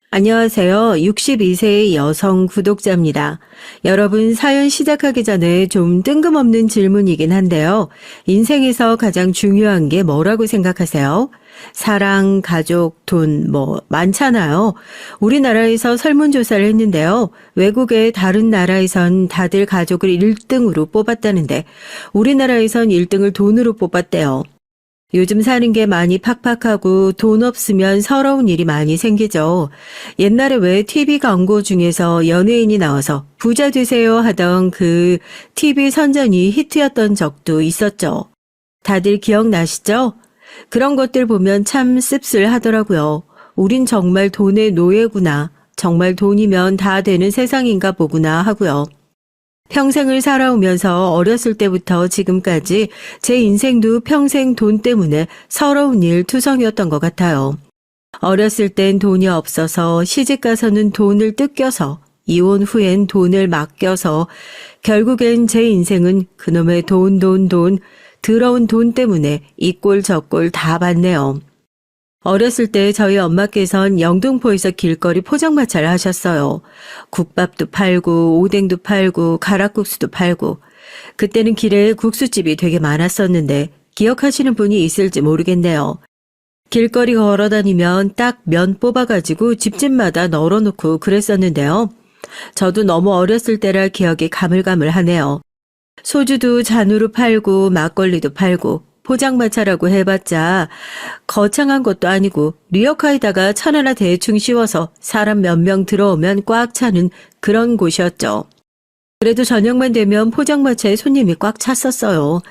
안녕하세요. 62세의 여성 구독자입니다. 여러분 사연 시작하기 전에 좀 뜬금없는 질문이긴 한데요. 인생에서 가장 중요한 게 뭐라고 생각하세요? 사랑, 가족, 돈, 많잖아요. 우리나라에서 설문조사를 했는데요. 외국의 다른 나라에선 다들 가족을 1등으로 뽑았다는데 우리나라에선 1등을 돈으로 뽑았대요. 요즘 사는 게 많이 팍팍하고 돈 없으면 서러운 일이 많이 생기죠. 옛날에 왜 TV 광고 중에서 연예인이 나와서 부자 되세요 하던 그 TV 선전이 히트였던 적도 있었죠. 다들 기억나시죠? 그런 것들 보면 참 씁쓸하더라고요. 우린 정말 돈의 노예구나. 정말 돈이면 다 되는 세상인가 보구나 하고요. 평생을 살아오면서 어렸을 때부터 지금까지 제 인생도 평생 돈 때문에 서러운 일 투성이었던 것 같아요. 어렸을 땐 돈이 없어서 시집가서는 돈을 뜯겨서 이혼 후엔 돈을 맡겨서 결국엔 제 인생은 그놈의 돈, 더러운 돈 때문에 이 꼴 저 꼴 다 봤네요. 어렸을 때 저희 엄마께선 영등포에서 길거리 포장마차를 하셨어요. 국밥도 팔고 오뎅도 팔고 가락국수도 팔고 그때는 길에 국수집이 되게 많았었는데 기억하시는 분이 있을지 모르겠네요. 길거리 걸어다니면 딱 면 뽑아가지고 집집마다 널어놓고 그랬었는데요. 저도 너무 어렸을 때라 기억이 가물가물하네요. 소주도 잔으로 팔고 막걸리도 팔고 포장마차라고 해봤자 거창한 것도 아니고 리어카에다가 천 하나 대충 씌워서 사람 몇 명 들어오면 꽉 차는 그런 곳이었죠. 그래도 저녁만 되면 포장마차에 손님이 꽉 찼었어요.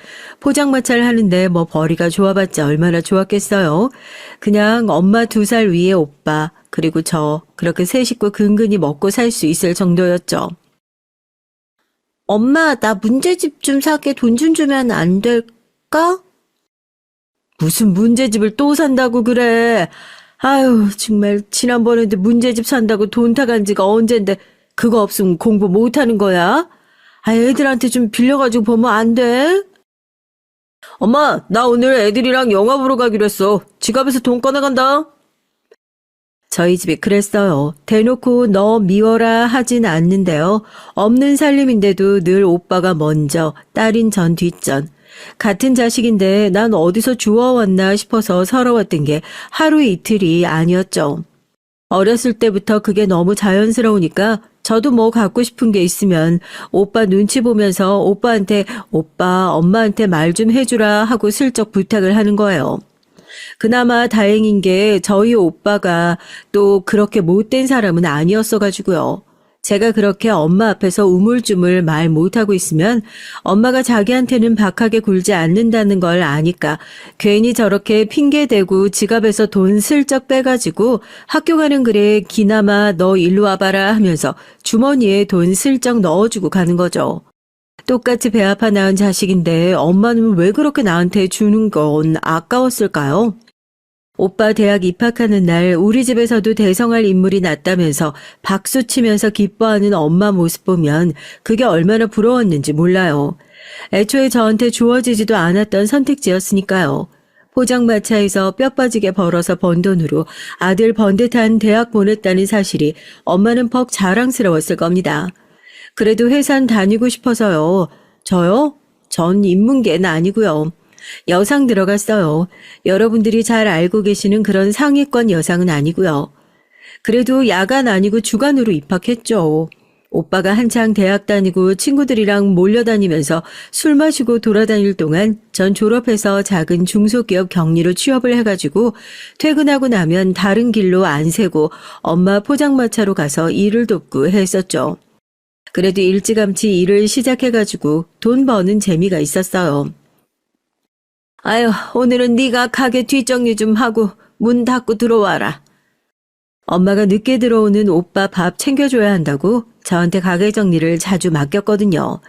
포장마차를 하는데 벌이가 좋아봤자 얼마나 좋았겠어요. 그냥 엄마 2살 위에 오빠 그리고 저 그렇게 세 식구 근근히 먹고 살 수 있을 정도였죠. 엄마 나 문제집 좀 사게 돈 좀 주면 안 될까? 무슨 문제집을 또 산다고 그래. 아유 정말 지난번에도 문제집 산다고 돈 타간 지가 언젠데 그거 없으면 공부 못하는 거야? 애들한테 좀 빌려가지고 보면 안 돼? 엄마 나 오늘 애들이랑 영화 보러 가기로 했어. 지갑에서 돈 꺼내간다. 저희 집이 그랬어요. 대놓고 너 미워라 하진 않는데요. 없는 살림인데도 늘 오빠가 먼저 딸인 전 뒷전. 같은 자식인데 난 어디서 주워왔나 싶어서 서러웠던 게 하루 이틀이 아니었죠. 어렸을 때부터 그게 너무 자연스러우니까 저도 갖고 싶은 게 있으면 오빠 눈치 보면서 오빠한테 오빠 엄마한테 말 좀 해주라 하고 슬쩍 부탁을 하는 거예요. 그나마 다행인 게 저희 오빠가 또 그렇게 못된 사람은 아니었어가지고요. 제가 그렇게 엄마 앞에서 우물쭈물 말 못하고 있으면 엄마가 자기한테는 박하게 굴지 않는다는 걸 아니까 괜히 저렇게 핑계대고 지갑에서 돈 슬쩍 빼가지고 학교 가는 길에 기나마 너 일로 와봐라 하면서 주머니에 돈 슬쩍 넣어주고 가는 거죠. 똑같이 배 아파 낳은 자식인데 엄마는 왜 그렇게 나한테 주는 건 아까웠을까요? 오빠 대학 입학하는 날 우리 집에서도 대성할 인물이 났다면서 박수치면서 기뻐하는 엄마 모습 보면 그게 얼마나 부러웠는지 몰라요. 애초에 저한테 주어지지도 않았던 선택지였으니까요. 포장마차에서 뼈 빠지게 벌어서 번 돈으로 아들 번듯한 대학 보냈다는 사실이 엄마는 퍽 자랑스러웠을 겁니다. 그래도 회사는 다니고 싶어서요. 저요? 전 인문계는 아니고요. 여상 들어갔어요. 여러분들이 잘 알고 계시는 그런 상위권 여상은 아니고요. 그래도 야간 아니고 주간으로 입학했죠. 오빠가 한창 대학 다니고 친구들이랑 몰려다니면서 술 마시고 돌아다닐 동안 전 졸업해서 작은 중소기업 경리로 취업을 해가지고 퇴근하고 나면 다른 길로 안 새고 엄마 포장마차로 가서 일을 돕고 했었죠. 그래도 일찌감치 일을 시작해가지고 돈 버는 재미가 있었어요. 아유, 오늘은 네가 가게 뒷정리 좀 하고 문 닫고 들어와라. 엄마가 늦게 들어오는 오빠 밥 챙겨줘야 한다고 저한테 가게 정리를 자주 맡겼거든요.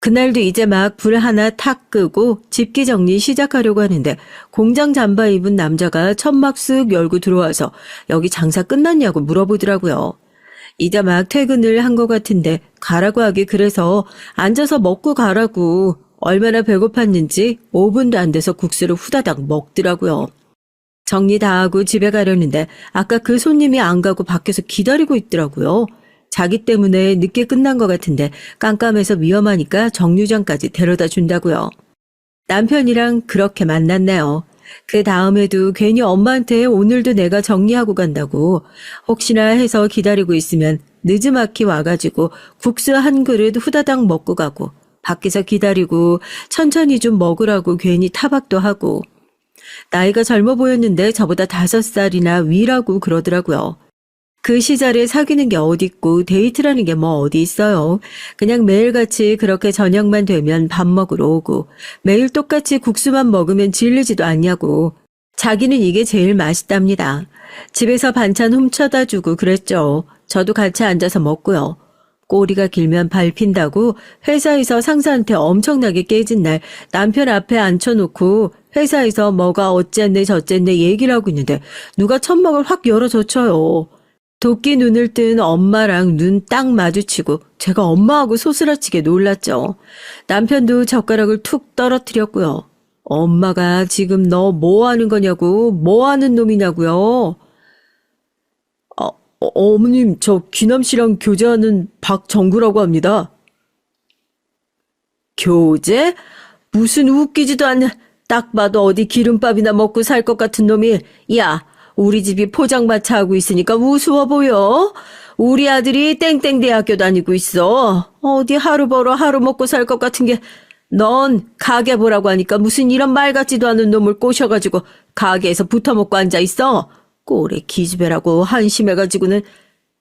그날도 이제 막 불 하나 탁 끄고 집기 정리 시작하려고 하는데 공장 잠바 입은 남자가 천막 쓱 열고 들어와서 여기 장사 끝났냐고 물어보더라고요. 이제 막 퇴근을 한 것 같은데 가라고 하기 그래서 앉아서 먹고 가라고 얼마나 배고팠는지 5분도 안 돼서 국수를 후다닥 먹더라고요. 정리 다 하고 집에 가려는데 아까 그 손님이 안 가고 밖에서 기다리고 있더라고요. 자기 때문에 늦게 끝난 것 같은데 깜깜해서 위험하니까 정류장까지 데려다 준다고요. 남편이랑 그렇게 만났네요. 그 다음에도 괜히 엄마한테 오늘도 내가 정리하고 간다고 혹시나 해서 기다리고 있으면 느지막이 와가지고 국수 한 그릇 후다닥 먹고 가고 밖에서 기다리고 천천히 좀 먹으라고 괜히 타박도 하고 나이가 젊어 보였는데 저보다 5살이나 위라고 그러더라고요. 그 시절에 사귀는 게 어딨고 데이트라는 게 뭐 어디 있어요. 그냥 매일같이 그렇게 저녁만 되면 밥 먹으러 오고 매일 똑같이 국수만 먹으면 질리지도 않냐고. 자기는 이게 제일 맛있답니다. 집에서 반찬 훔쳐다 주고 그랬죠. 저도 같이 앉아서 먹고요. 꼬리가 길면 밟힌다고 회사에서 상사한테 엄청나게 깨진 날 남편 앞에 앉혀놓고 회사에서 뭐가 어쨌네 저쨌네 얘기를 하고 있는데 누가 천막을 확 열어젖혀요. 도끼 눈을 뜬 엄마랑 눈 딱 마주치고 제가 엄마하고 소스라치게 놀랐죠. 남편도 젓가락을 툭 떨어뜨렸고요. 엄마가 지금 너 뭐 하는 거냐고, 뭐 하는 놈이냐고요. 어머님, 저 귀남 씨랑 교제하는 박정구라고 합니다. 교제? 무슨 웃기지도 않는, 딱 봐도 어디 기름밥이나 먹고 살 것 같은 놈이, 야, 우리 집이 포장마차 하고 있으니까 우스워 보여. 우리 아들이 땡땡대학교 다니고 있어. 어디 하루 벌어 하루 먹고 살 것 같은 게, 넌 가게 보라고 하니까 무슨 이런 말 같지도 않은 놈을 꼬셔가지고 가게에서 붙어먹고 앉아있어. 꼴에 기집애라고 한심해가지고는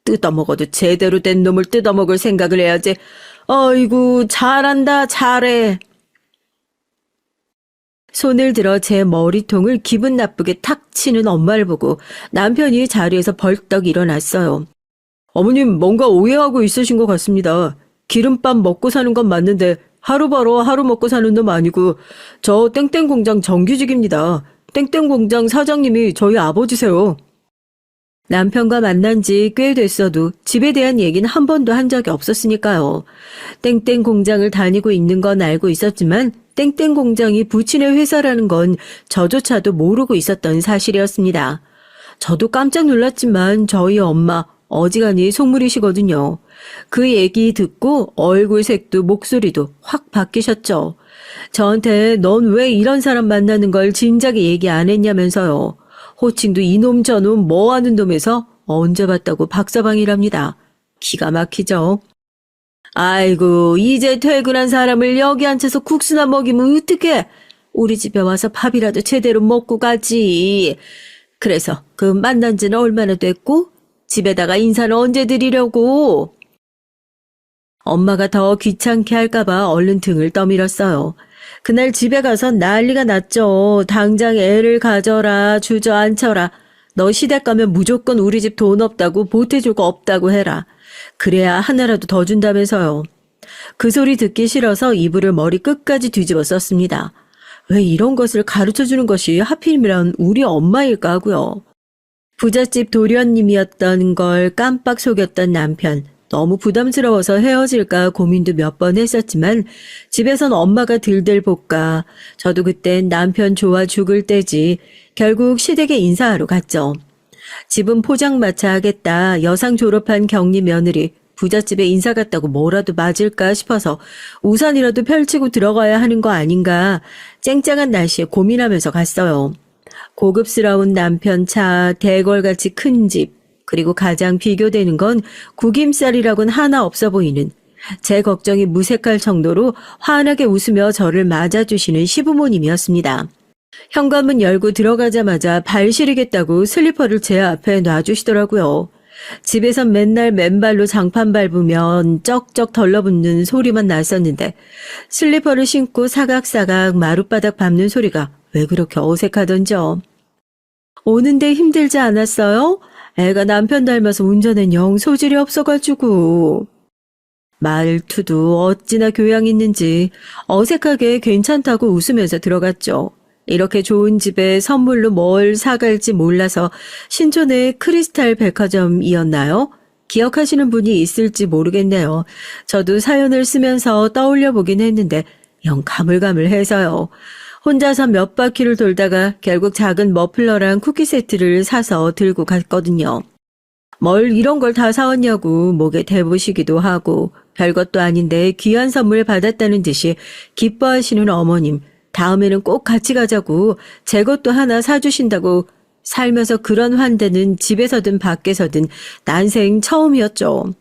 뜯어먹어도 제대로 된 놈을 뜯어먹을 생각을 해야지. 아이고 잘한다 잘해. 손을 들어 제 머리통을 기분 나쁘게 탁 치는 엄마를 보고 남편이 자리에서 벌떡 일어났어요. 어머님 뭔가 오해하고 있으신 것 같습니다. 기름밥 먹고 사는 건 맞는데 하루 벌어 하루 먹고 사는 놈 아니고 저 땡땡공장 정규직입니다. 땡땡공장 사장님이 저희 아버지세요. 남편과 만난 지 꽤 됐어도 집에 대한 얘기는 한 번도 한 적이 없었으니까요. 땡땡 공장을 다니고 있는 건 알고 있었지만 땡땡 공장이 부친의 회사라는 건 저조차도 모르고 있었던 사실이었습니다. 저도 깜짝 놀랐지만 저희 엄마 어지간히 속물이시거든요. 그 얘기 듣고 얼굴색도 목소리도 확 바뀌셨죠. 저한테 넌 왜 이런 사람 만나는 걸 진작에 얘기 안 했냐면서요. 호칭도 이놈 저놈 뭐하는 놈에서 언제 봤다고 박서방이랍니다. 기가 막히죠. 아이고 이제 퇴근한 사람을 여기 앉혀서 국수나 먹이면 어떡해. 우리 집에 와서 밥이라도 제대로 먹고 가지. 그래서 그 만난 지는 얼마나 됐고 집에다가 인사는 언제 드리려고. 엄마가 더 귀찮게 할까봐 얼른 등을 떠밀었어요. 그날 집에 가서 난리가 났죠. 당장 애를 가져라, 주저앉혀라. 너 시댁 가면 무조건 우리 집 돈 없다고 보태줄 거 없다고 해라. 그래야 하나라도 더 준다면서요. 그 소리 듣기 싫어서 이불을 머리 끝까지 뒤집어 썼습니다. 왜 이런 것을 가르쳐주는 것이 하필이면 우리 엄마일까 하고요. 부잣집 도련님이었던 걸 깜빡 속였던 남편. 너무 부담스러워서 헤어질까 고민도 몇 번 했었지만 집에선 엄마가 들들 볶아 저도 그땐 남편 좋아 죽을 때지 결국 시댁에 인사하러 갔죠. 집은 포장마차 하겠다 여상 졸업한 격리 며느리 부잣집에 인사 갔다고 뭐라도 맞을까 싶어서 우산이라도 펼치고 들어가야 하는 거 아닌가 쨍쨍한 날씨에 고민하면서 갔어요. 고급스러운 남편 차, 대궐같이 큰 집, 그리고 가장 비교되는 건 구김살이라곤 하나 없어 보이는 제 걱정이 무색할 정도로 환하게 웃으며 저를 맞아주시는 시부모님이었습니다. 현관문 열고 들어가자마자 발 시리겠다고 슬리퍼를 제 앞에 놔주시더라고요. 집에선 맨날 맨발로 장판 밟으면 쩍쩍 덜러붙는 소리만 났었는데 슬리퍼를 신고 사각사각 마룻바닥 밟는 소리가 왜 그렇게 어색하던지요. 오는데 힘들지 않았어요? 애가 남편 닮아서 운전엔 영 소질이 없어가지고. 말투도 어찌나 교양 있는지 어색하게 괜찮다고 웃으면서 들어갔죠. 이렇게 좋은 집에 선물로 뭘 사갈지 몰라서 신촌의 크리스탈 백화점이었나요? 기억하시는 분이 있을지 모르겠네요. 저도 사연을 쓰면서 떠올려 보긴 했는데 영 가물가물해서요. 혼자서 몇 바퀴를 돌다가 결국 작은 머플러랑 쿠키 세트를 사서 들고 갔거든요. 뭘 이런 걸 다 사왔냐고 목에 대보시기도 하고 별것도 아닌데 귀한 선물 받았다는 듯이 기뻐하시는 어머님, 다음에는 꼭 같이 가자고 제 것도 하나 사주신다고. 살면서 그런 환대는 집에서든 밖에서든 난생 처음이었죠.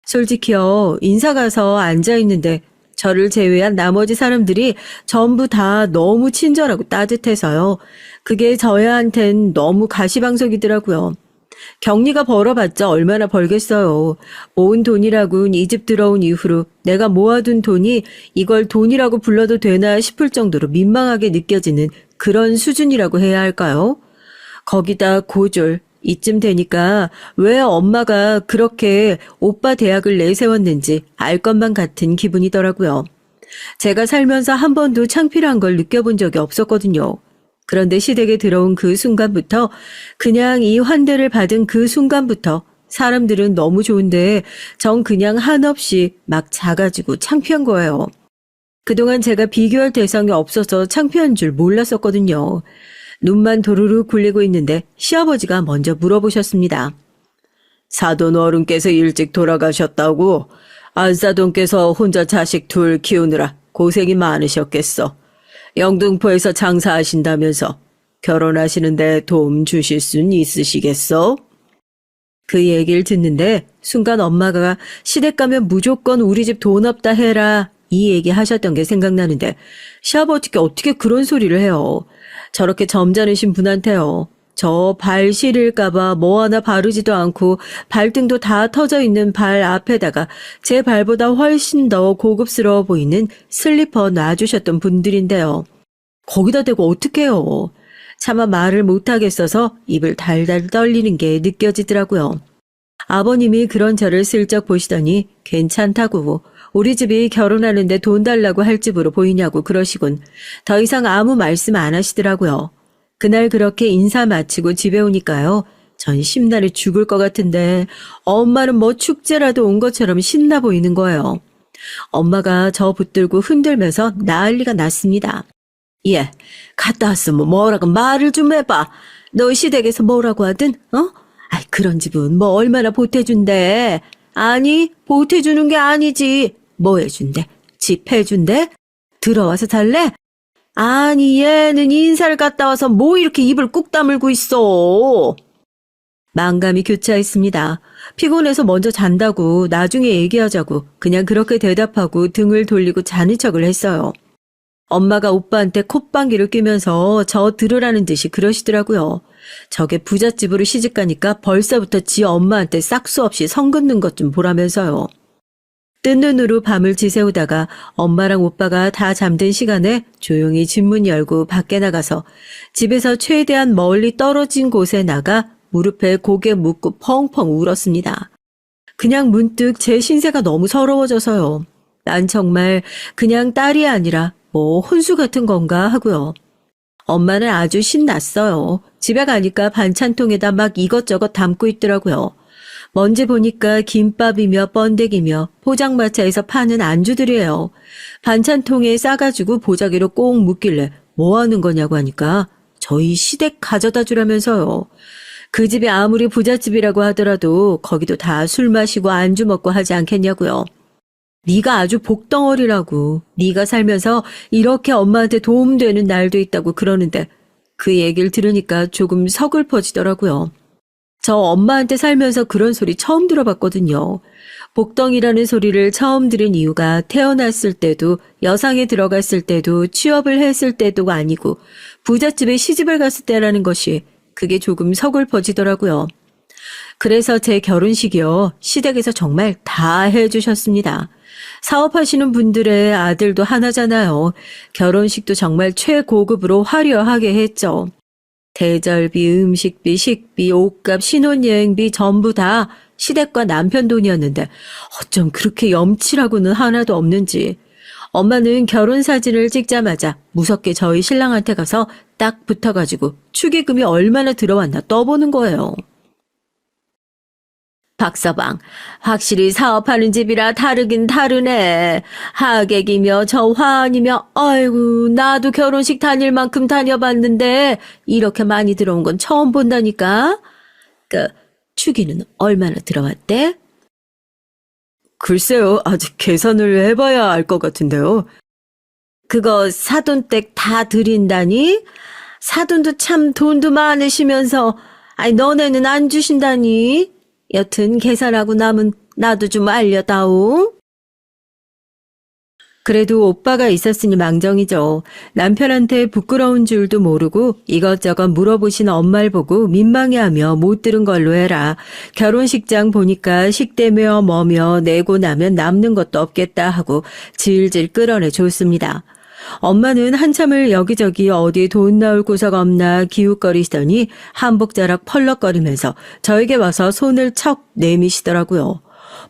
솔직히요, 인사 가서 앉아있는데 저를 제외한 나머지 사람들이 전부 다 너무 친절하고 따뜻해서요. 그게 저야한텐 너무 가시방석이더라고요. 격리가 벌어봤자 얼마나 벌겠어요. 모은 돈이라곤 이 집 들어온 이후로 내가 모아둔 돈이 이걸 돈이라고 불러도 되나 싶을 정도로 민망하게 느껴지는 그런 수준이라고 해야 할까요? 거기다 고졸. 이쯤 되니까 왜 엄마가 그렇게 오빠 대학을 내세웠는지 알 것만 같은 기분이더라고요. 제가 살면서 한 번도 창피한 걸 느껴본 적이 없었거든요. 그런데 시댁에 들어온 그 순간부터, 그냥 이 환대를 받은 그 순간부터 사람들은 너무 좋은데 전 그냥 한없이 막 작아지고 창피한 거예요. 그동안 제가 비교할 대상이 없어서 창피한 줄 몰랐었거든요. 눈만 도루루 굴리고 있는데 시아버지가 먼저 물어보셨습니다. 사돈 어른께서 일찍 돌아가셨다고? 안사돈께서 혼자 자식 둘 키우느라 고생이 많으셨겠어. 영등포에서 장사하신다면서 결혼하시는데 도움 주실 순 있으시겠어? 그 얘기를 듣는데 순간 엄마가 시댁 가면 무조건 우리 집 돈 없다 해라 이 얘기 하셨던 게 생각나는데 시아버지께 어떻게 그런 소리를 해요. 저렇게 점잖으신 분한테요. 저 발 시릴까봐 뭐 하나 바르지도 않고 발등도 다 터져 있는 발 앞에다가 제 발보다 훨씬 더 고급스러워 보이는 슬리퍼 놔주셨던 분들인데요. 거기다 대고 어떡해요. 차마 말을 못하겠어서 입을 달달 떨리는 게 느껴지더라고요. 아버님이 그런 저를 슬쩍 보시더니 괜찮다고, 우리 집이 결혼하는데 돈 달라고 할 집으로 보이냐고 그러시곤 더 이상 아무 말씀 안 하시더라고요. 그날 그렇게 인사 마치고 집에 오니까요. 전 심란해 죽을 것 같은데 엄마는 뭐 축제라도 온 것처럼 신나 보이는 거예요. 엄마가 저 붙들고 흔들면서 난리가 났습니다. 예, 갔다 왔으면 뭐라고 말을 좀 해봐. 너 시댁에서 뭐라고 하든, 어? 아이, 그런 집은 뭐 얼마나 보태준대. 아니, 보태주는 게 아니지. 뭐 해준대? 집 해준대? 들어와서 살래? 아니, 얘는 인사를 갔다 와서 뭐 이렇게 입을 꾹 다물고 있어. 만감이 교차했습니다. 피곤해서 먼저 잔다고, 나중에 얘기하자고 그냥 그렇게 대답하고 등을 돌리고 자는 척을 했어요. 엄마가 오빠한테 콧방귀를 뀌면서 저 들으라는 듯이 그러시더라고요. 저게 부잣집으로 시집가니까 벌써부터 지 엄마한테 싹수 없이 성 긋는 것 좀 보라면서요. 뜬 눈으로 밤을 지새우다가 엄마랑 오빠가 다 잠든 시간에 조용히 집문 열고 밖에 나가서 집에서 최대한 멀리 떨어진 곳에 나가 무릎에 고개 묻고 펑펑 울었습니다. 그냥 문득 제 신세가 너무 서러워져서요. 난 정말 그냥 딸이 아니라 뭐 혼수 같은 건가 하고요. 엄마는 아주 신났어요. 집에 가니까 반찬통에다 막 이것저것 담고 있더라고요. 먼지 보니까 김밥이며 번데기며 포장마차에서 파는 안주들이에요. 반찬통에 싸가지고 보자기로 꼭 묶길래 뭐 하는 거냐고 하니까 저희 시댁 가져다 주라면서요. 그 집이 아무리 부잣집이라고 하더라도 거기도 다 술 마시고 안주 먹고 하지 않겠냐고요. 네가 아주 복덩어리라고. 네가 살면서 이렇게 엄마한테 도움되는 날도 있다고 그러는데 그 얘기를 들으니까 조금 서글퍼지더라고요. 저 엄마한테 살면서 그런 소리 처음 들어봤거든요. 복덩이라는 소리를 처음 들은 이유가 태어났을 때도 여상에 들어갔을 때도 취업을 했을 때도 아니고 부잣집에 시집을 갔을 때라는 것이 그게 조금 서글퍼지더라고요. 그래서 제 결혼식이요. 시댁에서 정말 다 해주셨습니다. 사업하시는 분들의 아들도 하나잖아요. 결혼식도 정말 최고급으로 화려하게 했죠. 대절비, 음식비, 식비, 옷값, 신혼여행비 전부 다 시댁과 남편 돈이었는데 어쩜 그렇게 염치라고는 하나도 없는지. 엄마는 결혼사진을 찍자마자 무섭게 저희 신랑한테 가서 딱 붙어가지고 축의금이 얼마나 들어왔나 떠보는 거예요. 박서방, 확실히 사업하는 집이라 다르긴 다르네. 하객이며 저 화환이며, 아이고, 나도 결혼식 다닐 만큼 다녀봤는데, 이렇게 많이 들어온 건 처음 본다니까? 축의는 얼마나 들어왔대? 글쎄요, 아직 계산을 해봐야 알 것 같은데요. 그거 사돈댁 다 드린다니? 사돈도 참 돈도 많으시면서, 아니, 너네는 안 주신다니? 여튼 계산하고 남은 나도 좀 알려다오. 그래도 오빠가 있었으니 망정이죠. 남편한테 부끄러운 줄도 모르고 이것저것 물어보신 엄마를 보고 민망해하며 못 들은 걸로 해라. 결혼식장 보니까 식대며 뭐며 내고 나면 남는 것도 없겠다 하고 질질 끌어내 줬습니다. 엄마는 한참을 여기저기 어디 돈 나올 구석 없나 기웃거리시더니 한복자락 펄럭거리면서 저에게 와서 손을 척 내미시더라고요.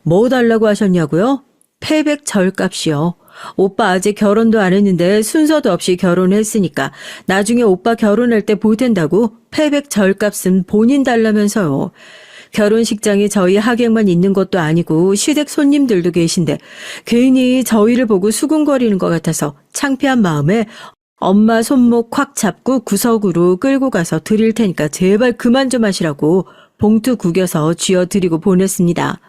뭐 달라고 하셨냐고요? 패백 절값이요. 오빠 아직 결혼도 안 했는데 순서도 없이 결혼했으니까 나중에 오빠 결혼할 때 보탠다고 패백 절값은 본인 달라면서요. 결혼식장에 저희 하객만 있는 것도 아니고 시댁 손님들도 계신데 괜히 저희를 보고 수군거리는 것 같아서 창피한 마음에 엄마 손목 확 잡고 구석으로 끌고 가서 드릴 테니까 제발 그만 좀 하시라고 봉투 구겨서 쥐어드리고 보냈습니다.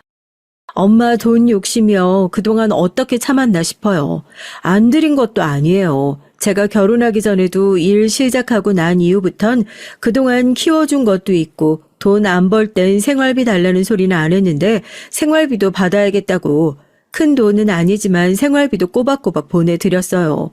엄마 돈 욕심이요. 그동안 어떻게 참았나 싶어요. 안 드린 것도 아니에요. 제가 결혼하기 전에도 일 시작하고 난 이후부턴 그동안 키워준 것도 있고 돈 안 벌 땐 생활비 달라는 소리는 안 했는데 생활비도 받아야겠다고 큰 돈은 아니지만 생활비도 꼬박꼬박 보내드렸어요.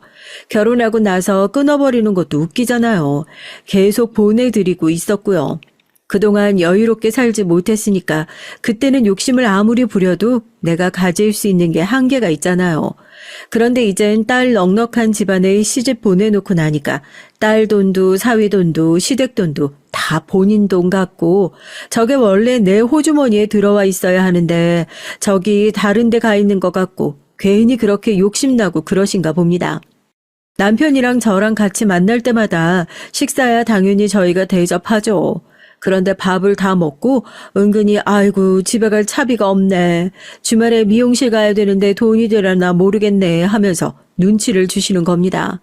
결혼하고 나서 끊어버리는 것도 웃기잖아요. 계속 보내드리고 있었고요. 그동안 여유롭게 살지 못했으니까 그때는 욕심을 아무리 부려도 내가 가질 수 있는 게 한계가 있잖아요. 그런데 이젠 딸 넉넉한 집안에 시집 보내놓고 나니까 딸 돈도 사위 돈도 시댁 돈도 다 본인 돈 같고 저게 원래 내 호주머니에 들어와 있어야 하는데 저기 다른 데 가 있는 것 같고 괜히 그렇게 욕심나고 그러신가 봅니다. 남편이랑 저랑 같이 만날 때마다 식사야 당연히 저희가 대접하죠. 그런데 밥을 다 먹고 은근히 아이고 집에 갈 차비가 없네. 주말에 미용실 가야 되는데 돈이 되려나 모르겠네 하면서 눈치를 주시는 겁니다.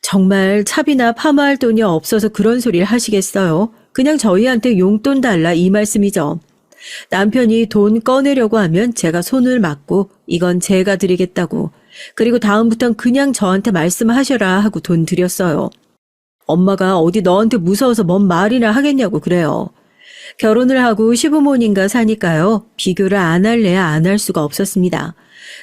정말 차비나 파마할 돈이 없어서 그런 소리를 하시겠어요? 그냥 저희한테 용돈 달라 이 말씀이죠. 남편이 돈 꺼내려고 하면 제가 손을 맞고 이건 제가 드리겠다고. 그리고 다음부턴 그냥 저한테 말씀하셔라 하고 돈 드렸어요. 엄마가 어디 너한테 무서워서 뭔 말이나 하겠냐고 그래요. 결혼을 하고 시부모님과 사니까요. 비교를 안 할래야 안 할 수가 없었습니다.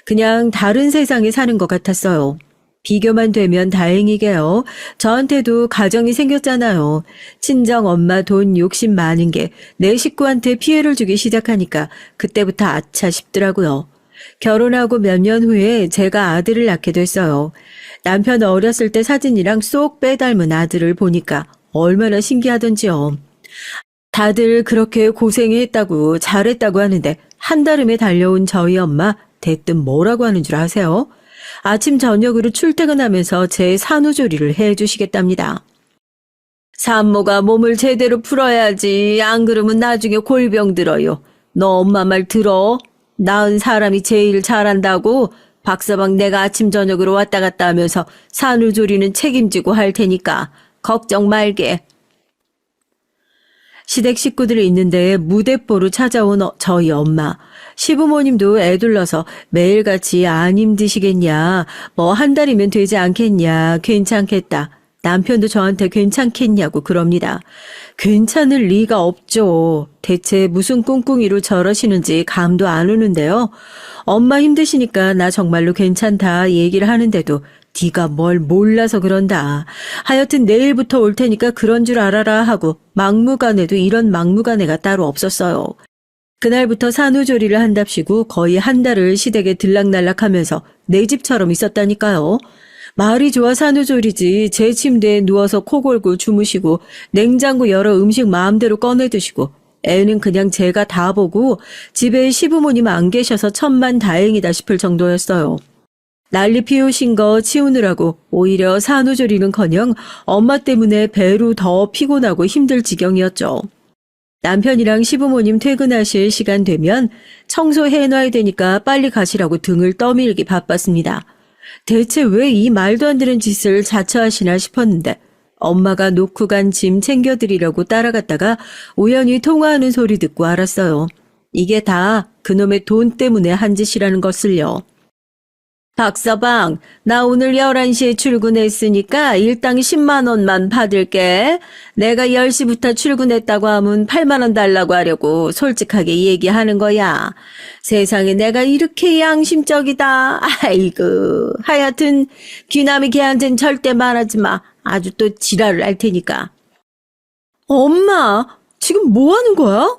그냥 다른 세상에 사는 것 같았어요. 비교만 되면 다행이게요. 저한테도 가정이 생겼잖아요. 친정 엄마 돈 욕심 많은 게 내 식구한테 피해를 주기 시작하니까 그때부터 아차 싶더라고요. 결혼하고 몇 년 후에 제가 아들을 낳게 됐어요. 남편 어렸을 때 사진이랑 쏙 빼닮은 아들을 보니까 얼마나 신기하던지요. 다들 그렇게 고생했다고 잘했다고 하는데 한달음에 달려온 저희 엄마 대뜸 뭐라고 하는 줄 아세요? 아침 저녁으로 출퇴근하면서 제 산후조리를 해주시겠답니다. 산모가 몸을 제대로 풀어야지 안 그러면 나중에 골병 들어요. 너 엄마 말 들어? 낳은 사람이 제일 잘한다고 박서방 내가 아침 저녁으로 왔다 갔다 하면서 산후조리는 책임지고 할 테니까 걱정 말게. 시댁 식구들이 있는데 무대뽀로 찾아온 저희 엄마. 시부모님도 애둘러서 매일같이 안 힘드시겠냐. 뭐 한 달이면 되지 않겠냐. 괜찮겠다. 남편도 저한테 괜찮겠냐고 그럽니다. 괜찮을 리가 없죠. 대체 무슨 꿍꿍이로 저러시는지 감도 안 오는데요. 엄마 힘드시니까 나 정말로 괜찮다 얘기를 하는데도 네가 뭘 몰라서 그런다. 하여튼 내일부터 올 테니까 그런 줄 알아라 하고 막무가내도 이런 막무가내가 따로 없었어요. 그날부터 산후조리를 한답시고 거의 한 달을 시댁에 들락날락하면서 내 집처럼 있었다니까요. 말이 좋아 산후조리지 제 침대에 누워서 코 골고 주무시고 냉장고 열어 음식 마음대로 꺼내 드시고 애는 그냥 제가 다 보고 집에 시부모님 안 계셔서 천만다행이다 싶을 정도였어요. 난리 피우신 거 치우느라고 오히려 산후조리는커녕 엄마 때문에 배로 더 피곤하고 힘들 지경이었죠. 남편이랑 시부모님 퇴근하실 시간 되면 청소해놔야 되니까 빨리 가시라고 등을 떠밀기 바빴습니다. 대체 왜 이 말도 안 되는 짓을 자처하시나 싶었는데 엄마가 놓고 간 짐 챙겨드리려고 따라갔다가 우연히 통화하는 소리 듣고 알았어요. 이게 다 그놈의 돈 때문에 한 짓이라는 것을요. 박서방, 나 오늘 11시에 출근했으니까 일당 10만 원만 받을게. 내가 10시부터 출근했다고 하면 8만 원 달라고 하려고 솔직하게 얘기하는 거야. 세상에 내가 이렇게 양심적이다. 아이고, 하여튼 귀남이 걔한텐 절대 말하지 마. 아주 또 지랄을 할 테니까. 엄마, 지금 뭐 하는 거야?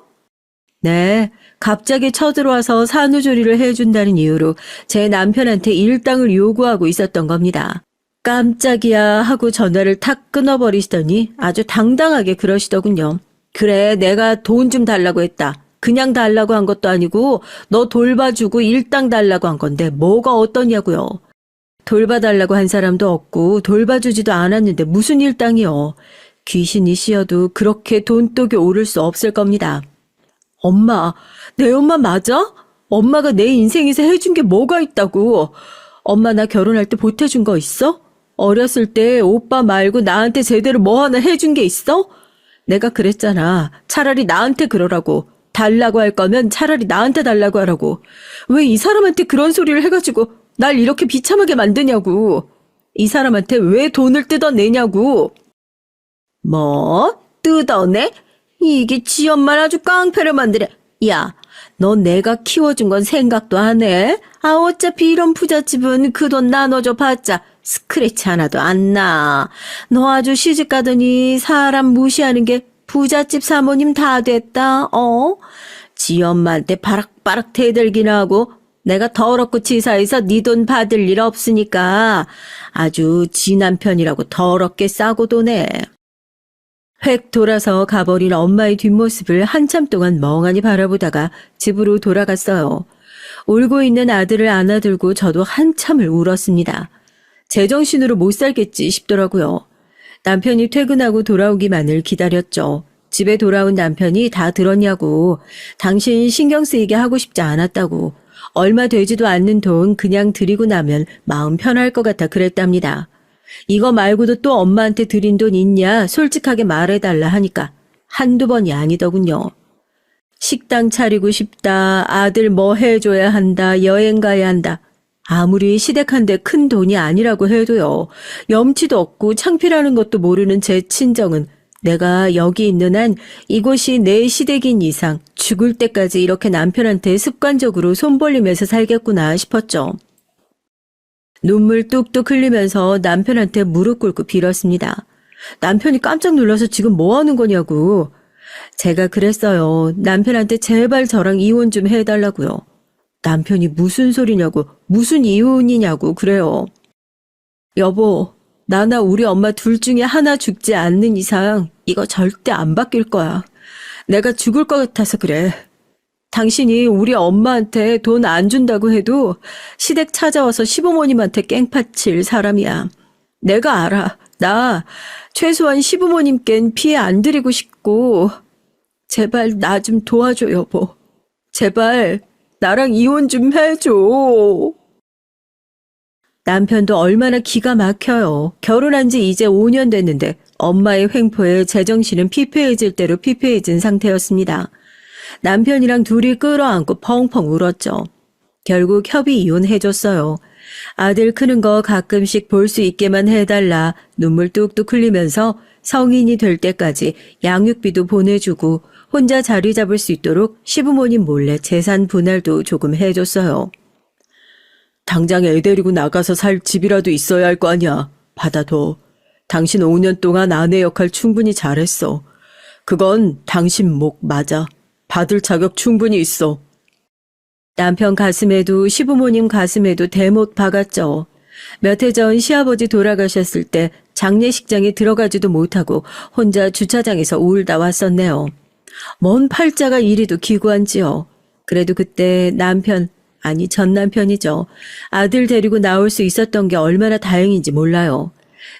네, 갑자기 쳐들어와서 산후조리를 해준다는 이유로 제 남편한테 일당을 요구하고 있었던 겁니다. 깜짝이야 하고 전화를 탁 끊어버리시더니 아주 당당하게 그러시더군요. 그래, 내가 돈 좀 달라고 했다. 그냥 달라고 한 것도 아니고 너 돌봐주고 일당 달라고 한 건데 뭐가 어떠냐고요. 돌봐달라고 한 사람도 없고 돌봐주지도 않았는데 무슨 일당이요. 귀신이 씌어도 그렇게 돈독이 오를 수 없을 겁니다. 엄마, 내 엄마 맞아? 엄마가 내 인생에서 해준 게 뭐가 있다고. 엄마 나 결혼할 때 보태준 거 있어? 어렸을 때 오빠 말고 나한테 제대로 뭐 하나 해준 게 있어? 내가 그랬잖아. 차라리 나한테 그러라고. 달라고 할 거면 차라리 나한테 달라고 하라고. 왜 이 사람한테 그런 소리를 해가지고 날 이렇게 비참하게 만드냐고. 이 사람한테 왜 돈을 뜯어내냐고. 뭐? 뜯어내? 이게 지 엄마를 아주 깡패를 만드래. 야, 너 내가 키워준 건 생각도 안 해? 아, 어차피 이런 부잣집은 그 돈 나눠줘 봤자 스크래치 하나도 안 나. 너 아주 시집 가더니 사람 무시하는 게 부잣집 사모님 다 됐다, 어? 지 엄마한테 바락바락 대들기나 하고 내가 더럽고 치사해서 네 돈 받을 일 없으니까 아주 지 남편이라고 더럽게 싸고 도네. 획 돌아서 가버린 엄마의 뒷모습을 한참 동안 멍하니 바라보다가 집으로 돌아갔어요. 울고 있는 아들을 안아들고 저도 한참을 울었습니다. 제정신으로 못 살겠지 싶더라고요. 남편이 퇴근하고 돌아오기만을 기다렸죠. 집에 돌아온 남편이 다 들었냐고, 당신 신경 쓰이게 하고 싶지 않았다고, 얼마 되지도 않는 돈 그냥 드리고 나면 마음 편할 것 같아 그랬답니다. 이거 말고도 또 엄마한테 드린 돈 있냐 솔직하게 말해달라 하니까 한두 번이 아니더군요. 식당 차리고 싶다, 아들 뭐 해줘야 한다, 여행 가야 한다. 아무리 시댁한데 큰 돈이 아니라고 해도요. 염치도 없고 창피라는 것도 모르는 제 친정은 내가 여기 있는 한 이곳이 내 시댁인 이상 죽을 때까지 이렇게 남편한테 습관적으로 손 벌리면서 살겠구나 싶었죠. 눈물 뚝뚝 흘리면서 남편한테 무릎 꿇고 빌었습니다. 남편이 깜짝 놀라서 지금 뭐 하는 거냐고. 제가 그랬어요. 남편한테 제발 저랑 이혼 좀 해달라고요. 남편이 무슨 소리냐고, 무슨 이혼이냐고 그래요. 여보, 나나 우리 엄마 둘 중에 하나 죽지 않는 이상 이거 절대 안 바뀔 거야. 내가 죽을 것 같아서 그래. 당신이 우리 엄마한테 돈 안 준다고 해도 시댁 찾아와서 시부모님한테 깽판칠 사람이야. 내가 알아. 나 최소한 시부모님껜 피해 안 드리고 싶고 제발 나 좀 도와줘 여보. 제발 나랑 이혼 좀 해줘. 남편도 얼마나 기가 막혀요. 결혼한 지 이제 5년 됐는데 엄마의 횡포에 제정신은 피폐해질 대로 피폐해진 상태였습니다. 남편이랑 둘이 끌어안고 펑펑 울었죠. 결국 협의 이혼해줬어요. 아들 크는 거 가끔씩 볼 수 있게만 해달라 눈물 뚝뚝 흘리면서 성인이 될 때까지 양육비도 보내주고 혼자 자리 잡을 수 있도록 시부모님 몰래 재산 분할도 조금 해줬어요. 당장 애 데리고 나가서 살 집이라도 있어야 할 거 아니야. 받아둬. 당신 5년 동안 아내 역할 충분히 잘했어. 그건 당신 목 맞아. 받을 자격 충분히 있어. 남편 가슴에도 시부모님 가슴에도 대못 박았죠. 몇 해 전 시아버지 돌아가셨을 때 장례식장에 들어가지도 못하고 혼자 주차장에서 울다 왔었네요. 먼 팔자가 이리도 기구한지요. 그래도 그때 남편, 아니 전 남편이죠. 아들 데리고 나올 수 있었던 게 얼마나 다행인지 몰라요.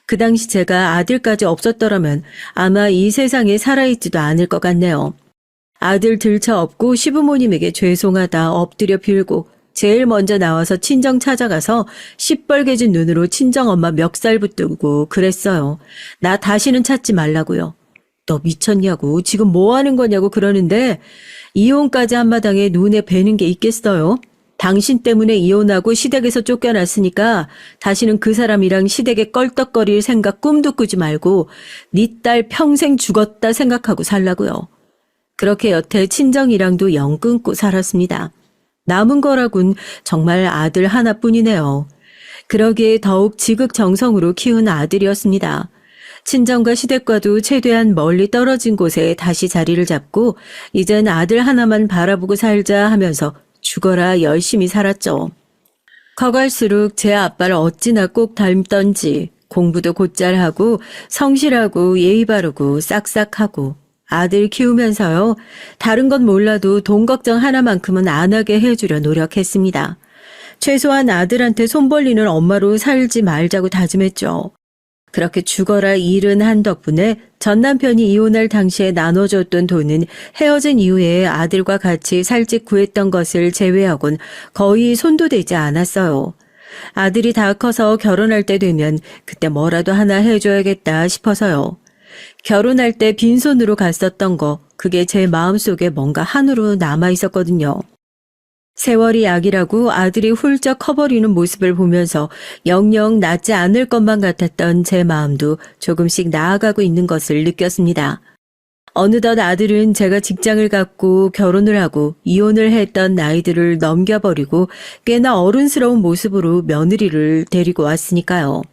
그 당시 제가 아들까지 없었더라면 아마 이 세상에 살아있지도 않을 것 같네요. 아들 들쳐업고 시부모님에게 죄송하다 엎드려 빌고 제일 먼저 나와서 친정 찾아가서 시뻘개진 눈으로 친정엄마 멱살 붙들고 그랬어요. 나 다시는 찾지 말라고요. 너 미쳤냐고, 지금 뭐 하는 거냐고 그러는데 이혼까지 한마당에 눈에 뵈는 게 있겠어요? 당신 때문에 이혼하고 시댁에서 쫓겨났으니까 다시는 그 사람이랑 시댁에 껄떡거릴 생각 꿈도 꾸지 말고 네 딸 평생 죽었다 생각하고 살라고요. 그렇게 여태 친정이랑도 영 끊고 살았습니다. 남은 거라곤 정말 아들 하나뿐이네요. 그러기에 더욱 지극정성으로 키운 아들이었습니다. 친정과 시댁과도 최대한 멀리 떨어진 곳에 다시 자리를 잡고 이젠 아들 하나만 바라보고 살자 하면서 죽어라 열심히 살았죠. 커갈수록 제 아빠를 어찌나 꼭 닮던지 공부도 곧잘 하고 성실하고 예의 바르고 싹싹하고 아들 키우면서요. 다른 건 몰라도 돈 걱정 하나만큼은 안 하게 해주려 노력했습니다. 최소한 아들한테 손 벌리는 엄마로 살지 말자고 다짐했죠. 그렇게 죽어라 일은 한 덕분에 전 남편이 이혼할 당시에 나눠줬던 돈은 헤어진 이후에 아들과 같이 살 집 구했던 것을 제외하곤 거의 손도 대지 않았어요. 아들이 다 커서 결혼할 때 되면 그때 뭐라도 하나 해줘야겠다 싶어서요. 결혼할 때 빈손으로 갔었던 거, 그게 제 마음속에 뭔가 한으로 남아있었거든요. 세월이 약이라고 아들이 훌쩍 커버리는 모습을 보면서 영영 낫지 않을 것만 같았던 제 마음도 조금씩 나아가고 있는 것을 느꼈습니다. 어느덧 아들은 제가 직장을 갖고 결혼을 하고 이혼을 했던 나이들을 넘겨버리고 꽤나 어른스러운 모습으로 며느리를 데리고 왔으니까요.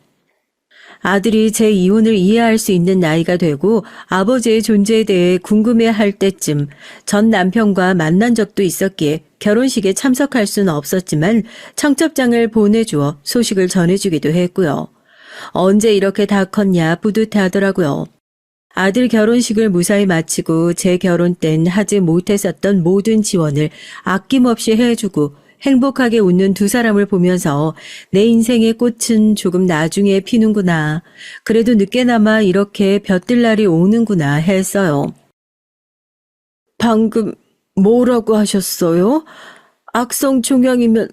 아들이 제 이혼을 이해할 수 있는 나이가 되고 아버지의 존재에 대해 궁금해할 때쯤 전 남편과 만난 적도 있었기에 결혼식에 참석할 수는 없었지만 청첩장을 보내주어 소식을 전해주기도 했고요. 언제 이렇게 다 컸냐 뿌듯하더라고요. 아들 결혼식을 무사히 마치고 제 결혼 땐 하지 못했었던 모든 지원을 아낌없이 해주고 행복하게 웃는 두 사람을 보면서 내 인생의 꽃은 조금 나중에 피는구나. 그래도 늦게나마 이렇게 볕들 날이 오는구나 했어요. 방금 뭐라고 하셨어요? 악성 종양이면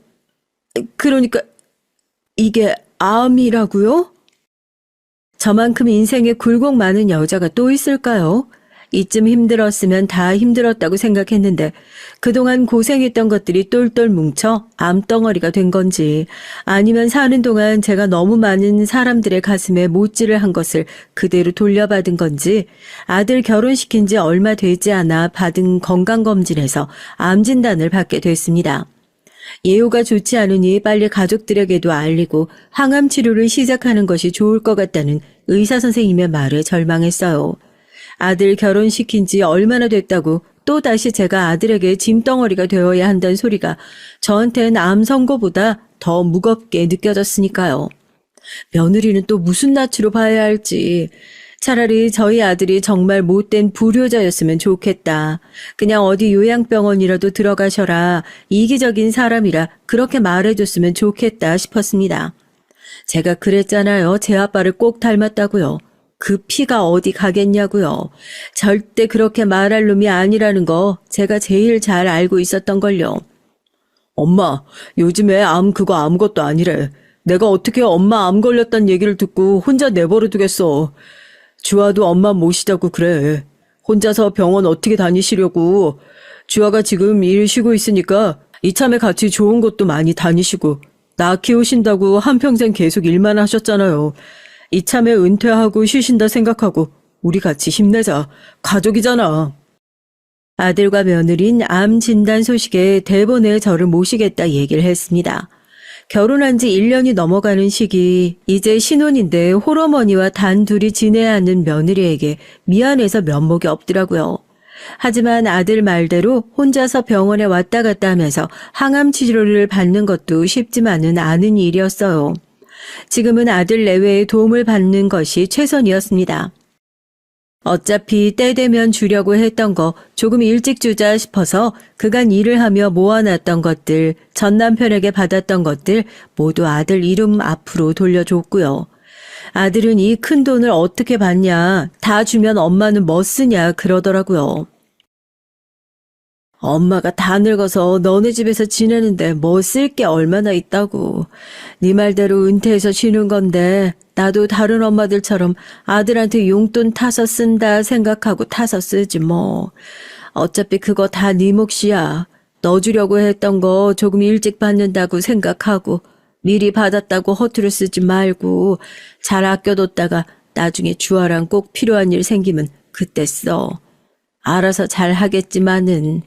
그러니까 이게 암이라고요? 저만큼 인생에 굴곡 많은 여자가 또 있을까요? 이쯤 힘들었으면 다 힘들었다고 생각했는데 그동안 고생했던 것들이 똘똘 뭉쳐 암덩어리가 된 건지 아니면 사는 동안 제가 너무 많은 사람들의 가슴에 못질을 한 것을 그대로 돌려받은 건지 아들 결혼시킨 지 얼마 되지 않아 받은 건강검진에서 암 진단을 받게 됐습니다. 예후가 좋지 않으니 빨리 가족들에게도 알리고 항암 치료를 시작하는 것이 좋을 것 같다는 의사 선생님의 말에 절망했어요. 아들 결혼시킨 지 얼마나 됐다고 또다시 제가 아들에게 짐덩어리가 되어야 한다는 소리가 저한테는 암 선고보다 더 무겁게 느껴졌으니까요. 며느리는 또 무슨 낯으로 봐야 할지. 차라리 저희 아들이 정말 못된 불효자였으면 좋겠다. 그냥 어디 요양병원이라도 들어가셔라. 이기적인 사람이라 그렇게 말해줬으면 좋겠다 싶었습니다. 제가 그랬잖아요. 제 아빠를 꼭 닮았다고요. 그 피가 어디 가겠냐고요. 절대 그렇게 말할 놈이 아니라는 거 제가 제일 잘 알고 있었던걸요. 엄마, 요즘에 암 그거 아무것도 아니래. 내가 어떻게 엄마 암 걸렸단 얘기를 듣고 혼자 내버려 두겠어. 주아도 엄마 모시자고 그래. 혼자서 병원 어떻게 다니시려고. 주아가 지금 일 쉬고 있으니까 이참에 같이 좋은 곳도 많이 다니시고. 나 키우신다고 한평생 계속 일만 하셨잖아요. 이참에 은퇴하고 쉬신다 생각하고 우리 같이 힘내자. 가족이잖아. 아들과 며느린 암 진단 소식에 대본에 저를 모시겠다 얘기를 했습니다. 결혼한 지 1년이 넘어가는 시기, 이제 신혼인데 홀어머니와 단둘이 지내야 하는 며느리에게 미안해서 면목이 없더라고요. 하지만 아들 말대로 혼자서 병원에 왔다 갔다 하면서 항암 치료를 받는 것도 쉽지만은 않은 일이었어요. 지금은 아들 내외의 도움을 받는 것이 최선이었습니다. 어차피 때 되면 주려고 했던 거 조금 일찍 주자 싶어서 그간 일을 하며 모아놨던 것들, 전 남편에게 받았던 것들 모두 아들 이름 앞으로 돌려줬고요. 아들은 이 큰 돈을 어떻게 받냐, 다 주면 엄마는 뭐 쓰냐 그러더라고요. 엄마가 다 늙어서 너네 집에서 지내는데 뭐 쓸 게 얼마나 있다고. 네 말대로 은퇴해서 쉬는 건데 나도 다른 엄마들처럼 아들한테 용돈 타서 쓴다 생각하고 타서 쓰지 뭐. 어차피 그거 다 네 몫이야. 너 주려고 했던 거 조금 일찍 받는다고 생각하고 미리 받았다고 허투루 쓰지 말고 잘 아껴뒀다가 나중에 주아랑 꼭 필요한 일 생기면 그때 써. 알아서 잘 하겠지만은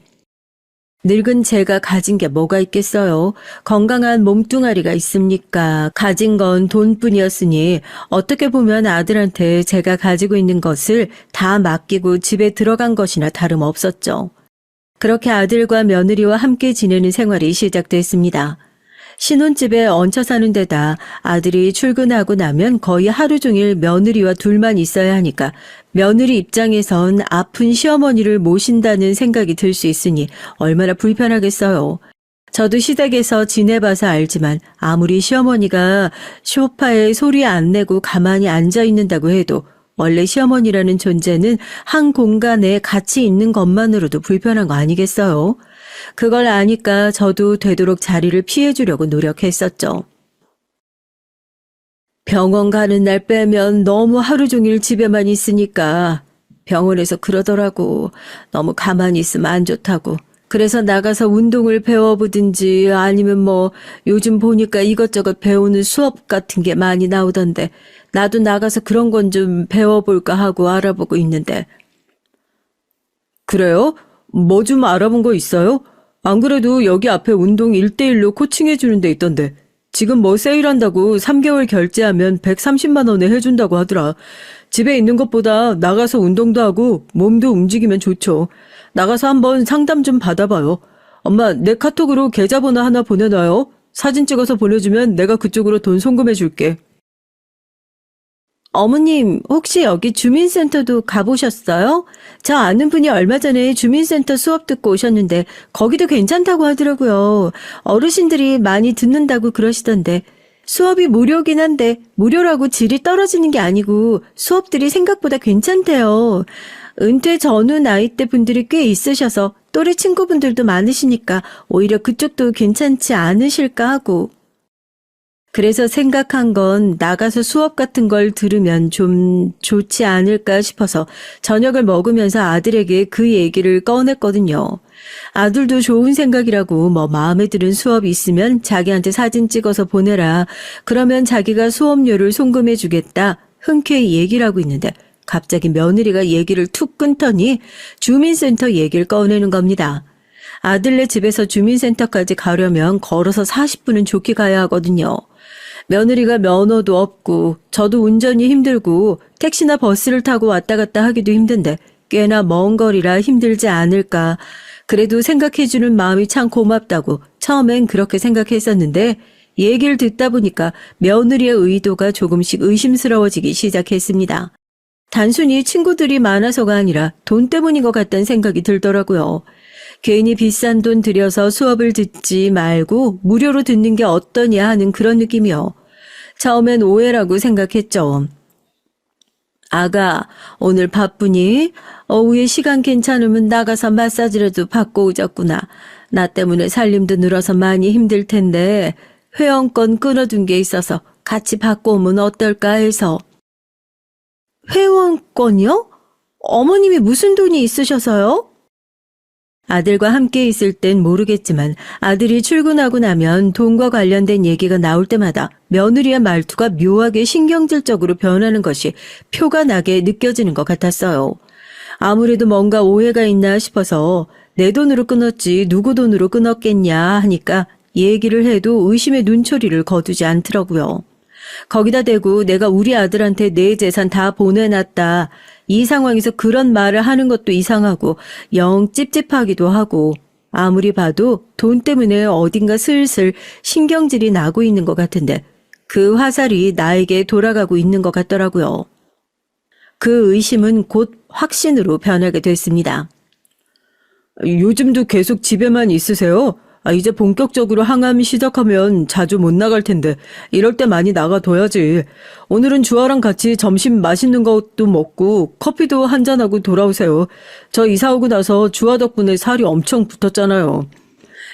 늙은 제가 가진 게 뭐가 있겠어요? 건강한 몸뚱아리가 있습니까? 가진 건 돈뿐이었으니 어떻게 보면 아들한테 제가 가지고 있는 것을 다 맡기고 집에 들어간 것이나 다름없었죠. 그렇게 아들과 며느리와 함께 지내는 생활이 시작됐습니다. 신혼집에 얹혀 사는 데다 아들이 출근하고 나면 거의 하루 종일 며느리와 둘만 있어야 하니까 며느리 입장에선 아픈 시어머니를 모신다는 생각이 들 수 있으니 얼마나 불편하겠어요. 저도 시댁에서 지내봐서 알지만 아무리 시어머니가 소파에 소리 안 내고 가만히 앉아 있는다고 해도 원래 시어머니라는 존재는 한 공간에 같이 있는 것만으로도 불편한 거 아니겠어요? 그걸 아니까 저도 되도록 자리를 피해주려고 노력했었죠. 병원 가는 날 빼면 너무 하루 종일 집에만 있으니까 병원에서 그러더라고. 너무 가만히 있으면 안 좋다고. 그래서 나가서 운동을 배워보든지 아니면 뭐 요즘 보니까 이것저것 배우는 수업 같은 게 많이 나오던데 나도 나가서 그런 건 좀 배워볼까 하고 알아보고 있는데. 그래요? 뭐 좀 알아본 거 있어요? 안 그래도 여기 앞에 운동 1대1로 코칭해 주는 데 있던데. 지금 뭐 세일한다고 3개월 결제하면 130만 원에 해준다고 하더라. 집에 있는 것보다 나가서 운동도 하고 몸도 움직이면 좋죠. 나가서 한번 상담 좀 받아봐요. 엄마, 내 카톡으로 계좌번호 하나 보내놔요. 사진 찍어서 보내주면 내가 그쪽으로 돈 송금해 줄게. 어머님, 혹시 여기 주민센터도 가보셨어요? 저 아는 분이 얼마 전에 주민센터 수업 듣고 오셨는데 거기도 괜찮다고 하더라고요. 어르신들이 많이 듣는다고 그러시던데 수업이 무료긴 한데 무료라고 질이 떨어지는 게 아니고 수업들이 생각보다 괜찮대요. 은퇴 전후 나이대 분들이 꽤 있으셔서 또래 친구분들도 많으시니까 오히려 그쪽도 괜찮지 않으실까 하고. 그래서 생각한 건 나가서 수업 같은 걸 들으면 좀 좋지 않을까 싶어서 저녁을 먹으면서 아들에게 그 얘기를 꺼냈거든요. 아들도 좋은 생각이라고 뭐 마음에 드는 수업이 있으면 자기한테 사진 찍어서 보내라. 그러면 자기가 수업료를 송금해 주겠다. 흔쾌히 얘기를 하고 있는데 갑자기 며느리가 얘기를 툭 끊더니 주민센터 얘기를 꺼내는 겁니다. 아들네 집에서 주민센터까지 가려면 걸어서 40분은 좋게 가야 하거든요. 며느리가 면허도 없고 저도 운전이 힘들고 택시나 버스를 타고 왔다 갔다 하기도 힘든데 꽤나 먼 거리라 힘들지 않을까. 그래도 생각해주는 마음이 참 고맙다고 처음엔 그렇게 생각했었는데 얘기를 듣다 보니까 며느리의 의도가 조금씩 의심스러워지기 시작했습니다. 단순히 친구들이 많아서가 아니라 돈 때문인 것 같다는 생각이 들더라고요. 괜히 비싼 돈 들여서 수업을 듣지 말고 무료로 듣는 게 어떠냐 하는 그런 느낌이요. 처음엔 오해라고 생각했죠. 아가, 오늘 바쁘니? 오후에 시간 괜찮으면 나가서 마사지라도 받고 오자꾸나. 나 때문에 살림도 늘어서 많이 힘들 텐데 회원권 끊어둔 게 있어서 같이 받고 오면 어떨까 해서. 회원권이요? 어머님이 무슨 돈이 있으셔서요? 아들과 함께 있을 땐 모르겠지만 아들이 출근하고 나면 돈과 관련된 얘기가 나올 때마다 며느리의 말투가 묘하게 신경질적으로 변하는 것이 표가 나게 느껴지는 것 같았어요. 아무래도 뭔가 오해가 있나 싶어서 내 돈으로 끊었지 누구 돈으로 끊었겠냐 하니까 얘기를 해도 의심의 눈초리를 거두지 않더라고요. 거기다 대고 내가 우리 아들한테 내 재산 다 보내놨다. 이 상황에서 그런 말을 하는 것도 이상하고 영 찝찝하기도 하고 아무리 봐도 돈 때문에 어딘가 슬슬 신경질이 나고 있는 것 같은데 그 화살이 나에게 돌아가고 있는 것 같더라고요. 그 의심은 곧 확신으로 변하게 됐습니다. 요즘도 계속 집에만 있으세요? 이제 본격적으로 항암이 시작하면 자주 못 나갈 텐데 이럴 때 많이 나가둬야지. 오늘은 주아랑 같이 점심 맛있는 것도 먹고 커피도 한잔하고 돌아오세요. 저 이사 오고 나서 주아 덕분에 살이 엄청 붙었잖아요.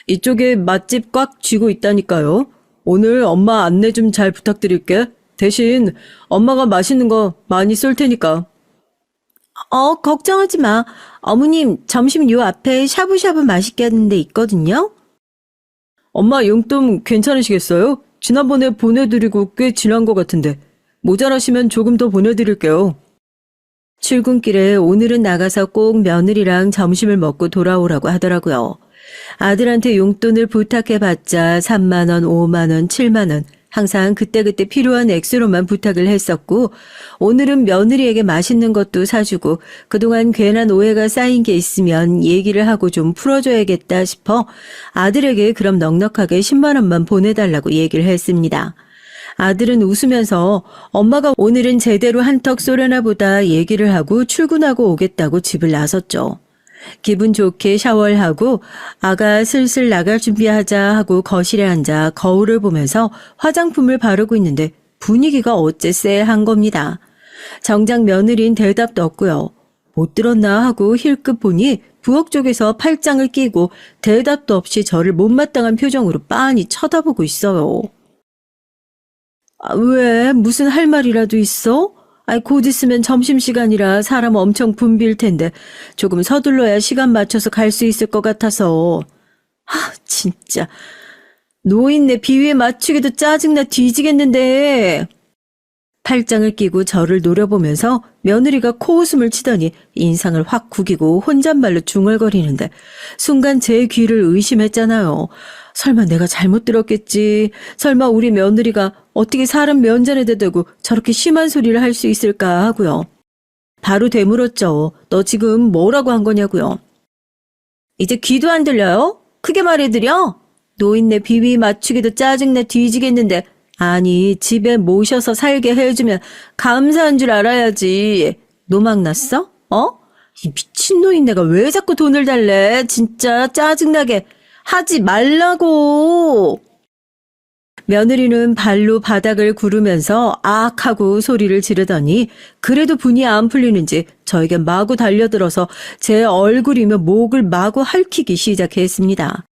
이쪽에 맛집 꽉 쥐고 있다니까요. 오늘 엄마 안내 좀 잘 부탁드릴게. 대신 엄마가 맛있는 거 많이 쏠 테니까. 걱정하지 마. 어머님, 점심 요 앞에 샤브샤브 맛있게 하는 데 있거든요. 엄마 용돈 괜찮으시겠어요? 지난번에 보내드리고 꽤 지난 것 같은데. 모자라시면 조금 더 보내드릴게요. 출근길에 오늘은 나가서 꼭 며느리랑 점심을 먹고 돌아오라고 하더라고요. 아들한테 용돈을 부탁해봤자 3만 원, 5만 원, 7만 원 항상 그때그때 필요한 액수로만 부탁을 했었고 오늘은 며느리에게 맛있는 것도 사주고 그동안 괜한 오해가 쌓인 게 있으면 얘기를 하고 좀 풀어줘야겠다 싶어 아들에게 그럼 넉넉하게 10만 원만 보내달라고 얘기를 했습니다. 아들은 웃으면서 엄마가 오늘은 제대로 한턱 쏘려나 보다 얘기를 하고 출근하고 오겠다고 집을 나섰죠. 기분 좋게 샤워를 하고 아가 슬슬 나갈 준비하자 하고 거실에 앉아 거울을 보면서 화장품을 바르고 있는데 분위기가 어째 쎄한 겁니다. 정작 며느린 대답도 없고요. 못 들었나 하고 힐끗 보니 부엌 쪽에서 팔짱을 끼고 대답도 없이 저를 못마땅한 표정으로 빤히 쳐다보고 있어요. 왜? 무슨 할 말이라도 있어? 곧 있으면 점심시간이라 사람 엄청 붐빌 텐데 조금 서둘러야 시간 맞춰서 갈 수 있을 것 같아서. 진짜. 노인네 비위에 맞추기도 짜증나 뒤지겠는데. 팔짱을 끼고 저를 노려보면서 며느리가 코웃음을 치더니 인상을 확 구기고 혼잣말로 중얼거리는데 순간 제 귀를 의심했잖아요. 설마 내가 잘못 들었겠지. 설마 우리 며느리가 어떻게 사람 면전에 대대고 저렇게 심한 소리를 할 수 있을까 하고요. 바로 되물었죠. 너 지금 뭐라고 한 거냐고요. 이제 귀도 안 들려요? 크게 말해드려. 노인네 비위 맞추기도 짜증나 뒤지겠는데 아니 집에 모셔서 살게 해주면 감사한 줄 알아야지. 노망났어? 이 미친 노인네가 왜 자꾸 돈을 달래. 진짜 짜증나게. 하지 말라고. 며느리는 발로 바닥을 구르면서 악 하고 소리를 지르더니 그래도 분이 안 풀리는지 저에게 마구 달려들어서 제 얼굴이며 목을 마구 핥히기 시작했습니다.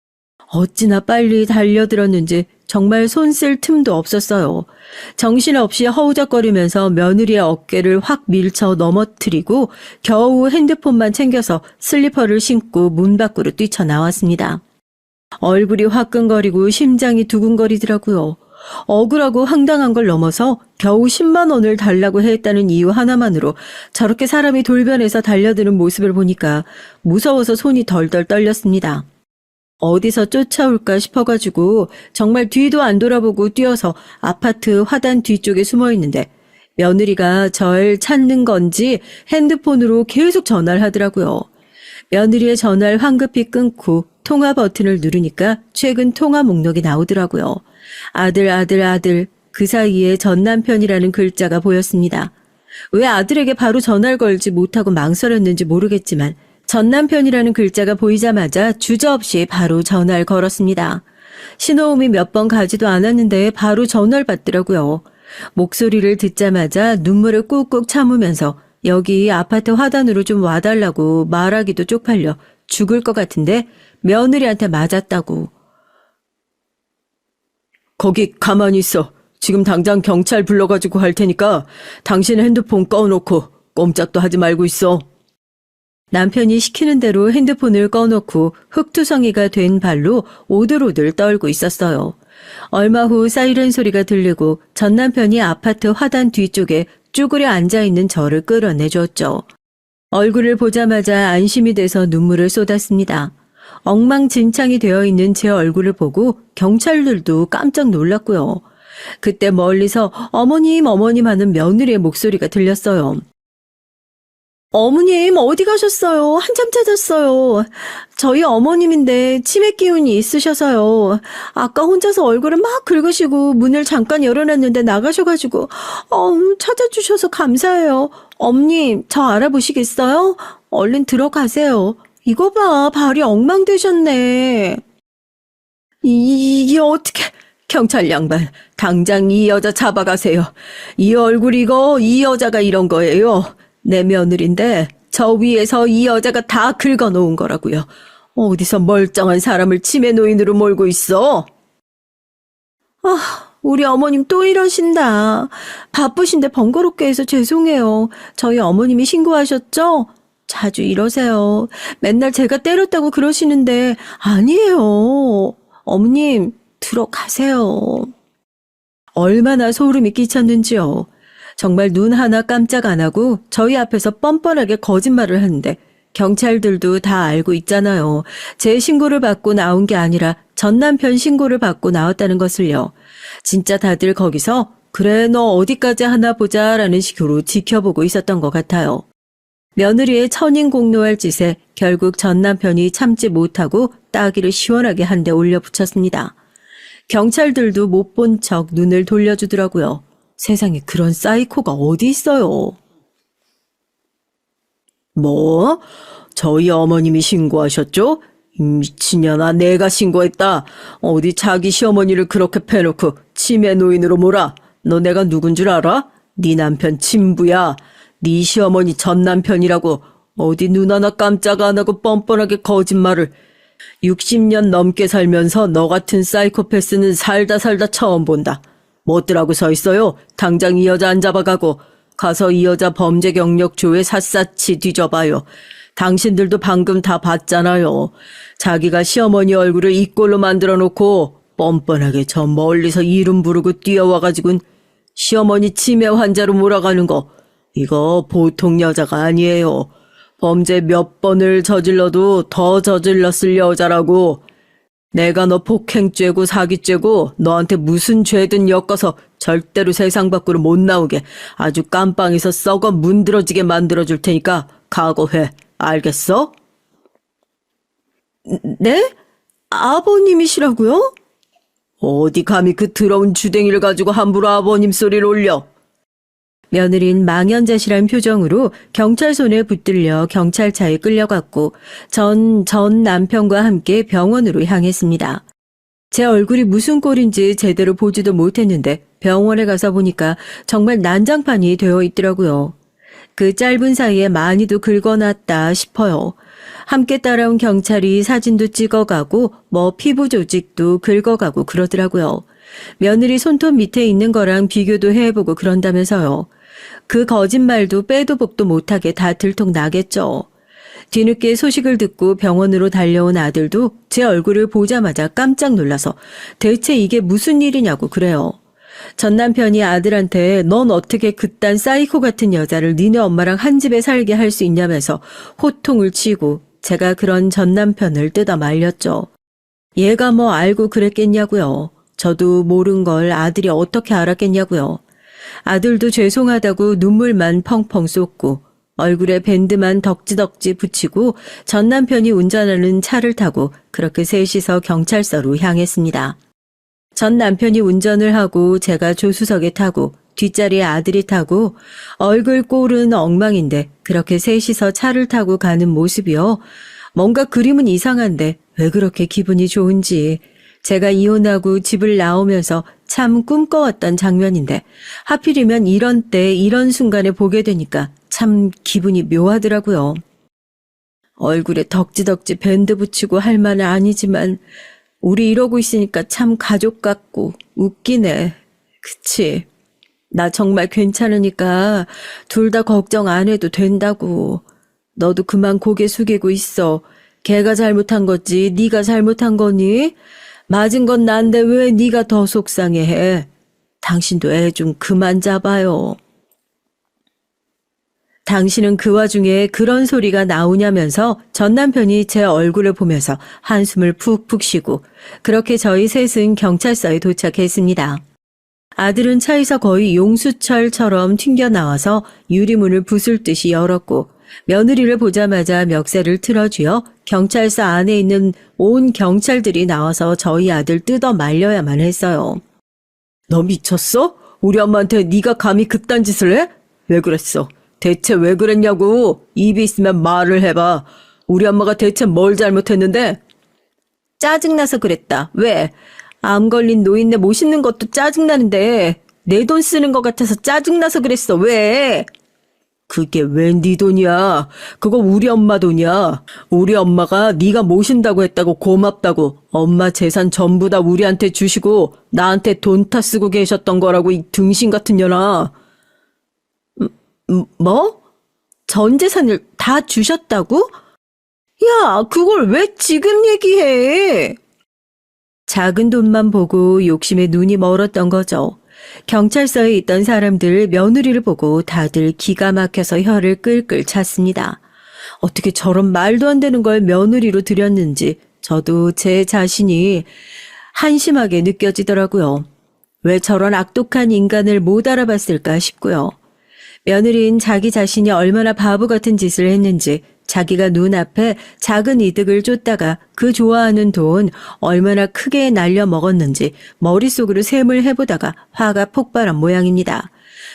어찌나 빨리 달려들었는지 정말 손 쓸 틈도 없었어요. 정신없이 허우적거리면서 며느리의 어깨를 확 밀쳐 넘어뜨리고 겨우 핸드폰만 챙겨서 슬리퍼를 신고 문 밖으로 뛰쳐나왔습니다. 얼굴이 화끈거리고 심장이 두근거리더라고요. 억울하고 황당한 걸 넘어서 겨우 10만 원을 달라고 했다는 이유 하나만으로 저렇게 사람이 돌변해서 달려드는 모습을 보니까 무서워서 손이 덜덜 떨렸습니다. 어디서 쫓아올까 싶어가지고 정말 뒤도 안 돌아보고 뛰어서 아파트 화단 뒤쪽에 숨어 있는데 며느리가 절 찾는 건지 핸드폰으로 계속 전화를 하더라고요. 며느리의 전화를 황급히 끊고 통화 버튼을 누르니까 최근 통화 목록이 나오더라고요. 아들. 그 사이에 전 남편이라는 글자가 보였습니다. 왜 아들에게 바로 전화를 걸지 못하고 망설였는지 모르겠지만 전 남편이라는 글자가 보이자마자 주저없이 바로 전화를 걸었습니다. 신호음이 몇 번 가지도 않았는데 바로 전화를 받더라고요. 목소리를 듣자마자 눈물을 꾹꾹 참으면서 여기 아파트 화단으로 좀 와달라고 말하기도 쪽팔려 죽을 것 같은데 며느리한테 맞았다고. 거기 가만히 있어. 지금 당장 경찰 불러가지고 갈 테니까 당신 핸드폰 꺼놓고 꼼짝도 하지 말고 있어. 남편이 시키는 대로 핸드폰을 꺼놓고 흙투성이가 된 발로 오들오들 떨고 있었어요. 얼마 후 사이렌 소리가 들리고 전 남편이 아파트 화단 뒤쪽에 쭈그려 앉아있는 저를 끌어내줬죠. 얼굴을 보자마자 안심이 돼서 눈물을 쏟았습니다. 엉망진창이 되어 있는 제 얼굴을 보고 경찰들도 깜짝 놀랐고요. 그때 멀리서 어머님 하는 며느리의 목소리가 들렸어요. 어머님 어디 가셨어요? 한참 찾았어요. 저희 어머님인데 치매 기운이 있으셔서요. 아까 혼자서 얼굴을 막 긁으시고 문을 잠깐 열어놨는데 나가셔가지고 찾아주셔서 감사해요. 엄님 저 알아보시겠어요? 얼른 들어가세요. 이거 봐 발이 엉망되셨네. 이게 어떻게? 경찰 양반, 당장 이 여자 잡아가세요. 이 얼굴 이거 이 여자가 이런 거예요. 내 며느리인데 저 위에서 이 여자가 다 긁어놓은 거라고요. 어디서 멀쩡한 사람을 치매 노인으로 몰고 있어? 우리 어머님 또 이러신다. 바쁘신데 번거롭게 해서 죄송해요. 저희 어머님이 신고하셨죠? 자주 이러세요. 맨날 제가 때렸다고 그러시는데 아니에요. 어머님 들어가세요. 얼마나 소름이 끼쳤는지요. 정말 눈 하나 깜짝 안 하고 저희 앞에서 뻔뻔하게 거짓말을 하는데 경찰들도 다 알고 있잖아요. 제 신고를 받고 나온 게 아니라 전 남편 신고를 받고 나왔다는 것을요. 진짜 다들 거기서 그래 너 어디까지 하나 보자라는 식으로 지켜보고 있었던 것 같아요. 며느리의 천인공노할 짓에 결국 전 남편이 참지 못하고 따귀를 시원하게 한 대 올려붙였습니다. 경찰들도 못 본 척 눈을 돌려주더라고요. 세상에 그런 사이코가 어디 있어요. 뭐? 저희 어머님이 신고하셨죠? 미친년아, 내가 신고했다. 어디 자기 시어머니를 그렇게 패놓고 치매 노인으로 몰아. 너 내가 누군 줄 알아? 네 남편 친부야. 네 시어머니 전 남편이라고. 어디 눈 하나 깜짝 안 하고 뻔뻔하게 거짓말을. 60년 넘게 살면서 너 같은 사이코패스는 살다 처음 본다. 뭐더라고 서 있어요? 당장 이 여자 안 잡아가고 가서 이 여자 범죄 경력 조회 샅샅이 뒤져봐요. 당신들도 방금 다 봤잖아요. 자기가 시어머니 얼굴을 이 꼴로 만들어 놓고 뻔뻔하게 저 멀리서 이름 부르고 뛰어와가지고는 시어머니 치매 환자로 몰아가는 거. 이거 보통 여자가 아니에요. 범죄 몇 번을 저질러도 더 저질렀을 여자라고. 내가 너 폭행죄고 사기죄고 너한테 무슨 죄든 엮어서 절대로 세상 밖으로 못 나오게 아주 깜빵에서 썩어 문드러지게 만들어줄 테니까 각오해. 알겠어? 네? 아버님이시라고요? 어디 감히 그 더러운 주댕이를 가지고 함부로 아버님 소리를 올려. 며느린 망연자실한 표정으로 경찰 손에 붙들려 경찰차에 끌려갔고 전 남편과 함께 병원으로 향했습니다. 제 얼굴이 무슨 꼴인지 제대로 보지도 못했는데 병원에 가서 보니까 정말 난장판이 되어 있더라고요. 그 짧은 사이에 많이도 긁어놨다 싶어요. 함께 따라온 경찰이 사진도 찍어가고 피부 조직도 긁어가고 그러더라고요. 며느리 손톱 밑에 있는 거랑 비교도 해보고 그런다면서요. 그 거짓말도 빼도 복도 못하게 다 들통나겠죠. 뒤늦게 소식을 듣고 병원으로 달려온 아들도 제 얼굴을 보자마자 깜짝 놀라서 대체 이게 무슨 일이냐고 그래요. 전 남편이 아들한테 넌 어떻게 그딴 사이코 같은 여자를 니네 엄마랑 한 집에 살게 할 수 있냐면서 호통을 치고 제가 그런 전 남편을 뜯어 말렸죠. 얘가 뭐 알고 그랬겠냐고요. 저도 모른 걸 아들이 어떻게 알았겠냐고요. 아들도 죄송하다고 눈물만 펑펑 쏟고 얼굴에 밴드만 덕지덕지 붙이고 전 남편이 운전하는 차를 타고 그렇게 셋이서 경찰서로 향했습니다. 전 남편이 운전을 하고 제가 조수석에 타고 뒷자리에 아들이 타고 얼굴 꼴은 엉망인데 그렇게 셋이서 차를 타고 가는 모습이요. 뭔가 그림은 이상한데 왜 그렇게 기분이 좋은지 제가 이혼하고 집을 나오면서 참 꿈꿔왔던 장면인데 하필이면 이런 때 이런 순간에 보게 되니까 참 기분이 묘하더라고요. 얼굴에 덕지덕지 밴드 붙이고 할 말은 아니지만 우리 이러고 있으니까 참 가족 같고 웃기네. 그치? 나 정말 괜찮으니까 둘 다 걱정 안 해도 된다고. 너도 그만 고개 숙이고 있어. 걔가 잘못한 거지 네가 잘못한 거니? 맞은 건 난데 왜 네가 더 속상해해? 당신도 애 좀 그만 잡아요. 당신은 그 와중에 그런 소리가 나오냐면서 전 남편이 제 얼굴을 보면서 한숨을 푹푹 쉬고 그렇게 저희 셋은 경찰서에 도착했습니다. 아들은 차에서 거의 용수철처럼 튕겨나와서 유리문을 부술 듯이 열었고 며느리를 보자마자 멱살을 틀어쥐어 경찰서 안에 있는 온 경찰들이 나와서 저희 아들 뜯어 말려야만 했어요. 너 미쳤어? 우리 엄마한테 네가 감히 그딴 짓을 해? 왜 그랬어? 대체 왜 그랬냐고. 입이 있으면 말을 해봐. 우리 엄마가 대체 뭘 잘못했는데? 짜증나서 그랬다. 왜? 암 걸린 노인네 모시는 것도 짜증나는데 내 돈 쓰는 것 같아서 짜증나서 그랬어. 왜? 그게 왜 네 돈이야? 그거 우리 엄마 돈이야. 우리 엄마가 네가 모신다고 했다고 고맙다고 엄마 재산 전부 다 우리한테 주시고 나한테 돈 타 쓰고 계셨던 거라고 이 등신 같은 년아. 뭐? 전 재산을 다 주셨다고? 야, 그걸 왜 지금 얘기해? 작은 돈만 보고 욕심에 눈이 멀었던 거죠. 경찰서에 있던 사람들 며느리를 보고 다들 기가 막혀서 혀를 끌끌 찼습니다. 어떻게 저런 말도 안 되는 걸 며느리로 들였는지 저도 제 자신이 한심하게 느껴지더라고요. 왜 저런 악독한 인간을 못 알아봤을까 싶고요. 며느리는 자기 자신이 얼마나 바보 같은 짓을 했는지 자기가 눈앞에 작은 이득을 쫓다가 그 좋아하는 돈 얼마나 크게 날려 먹었는지 머릿속으로 셈을 해보다가 화가 폭발한 모양입니다.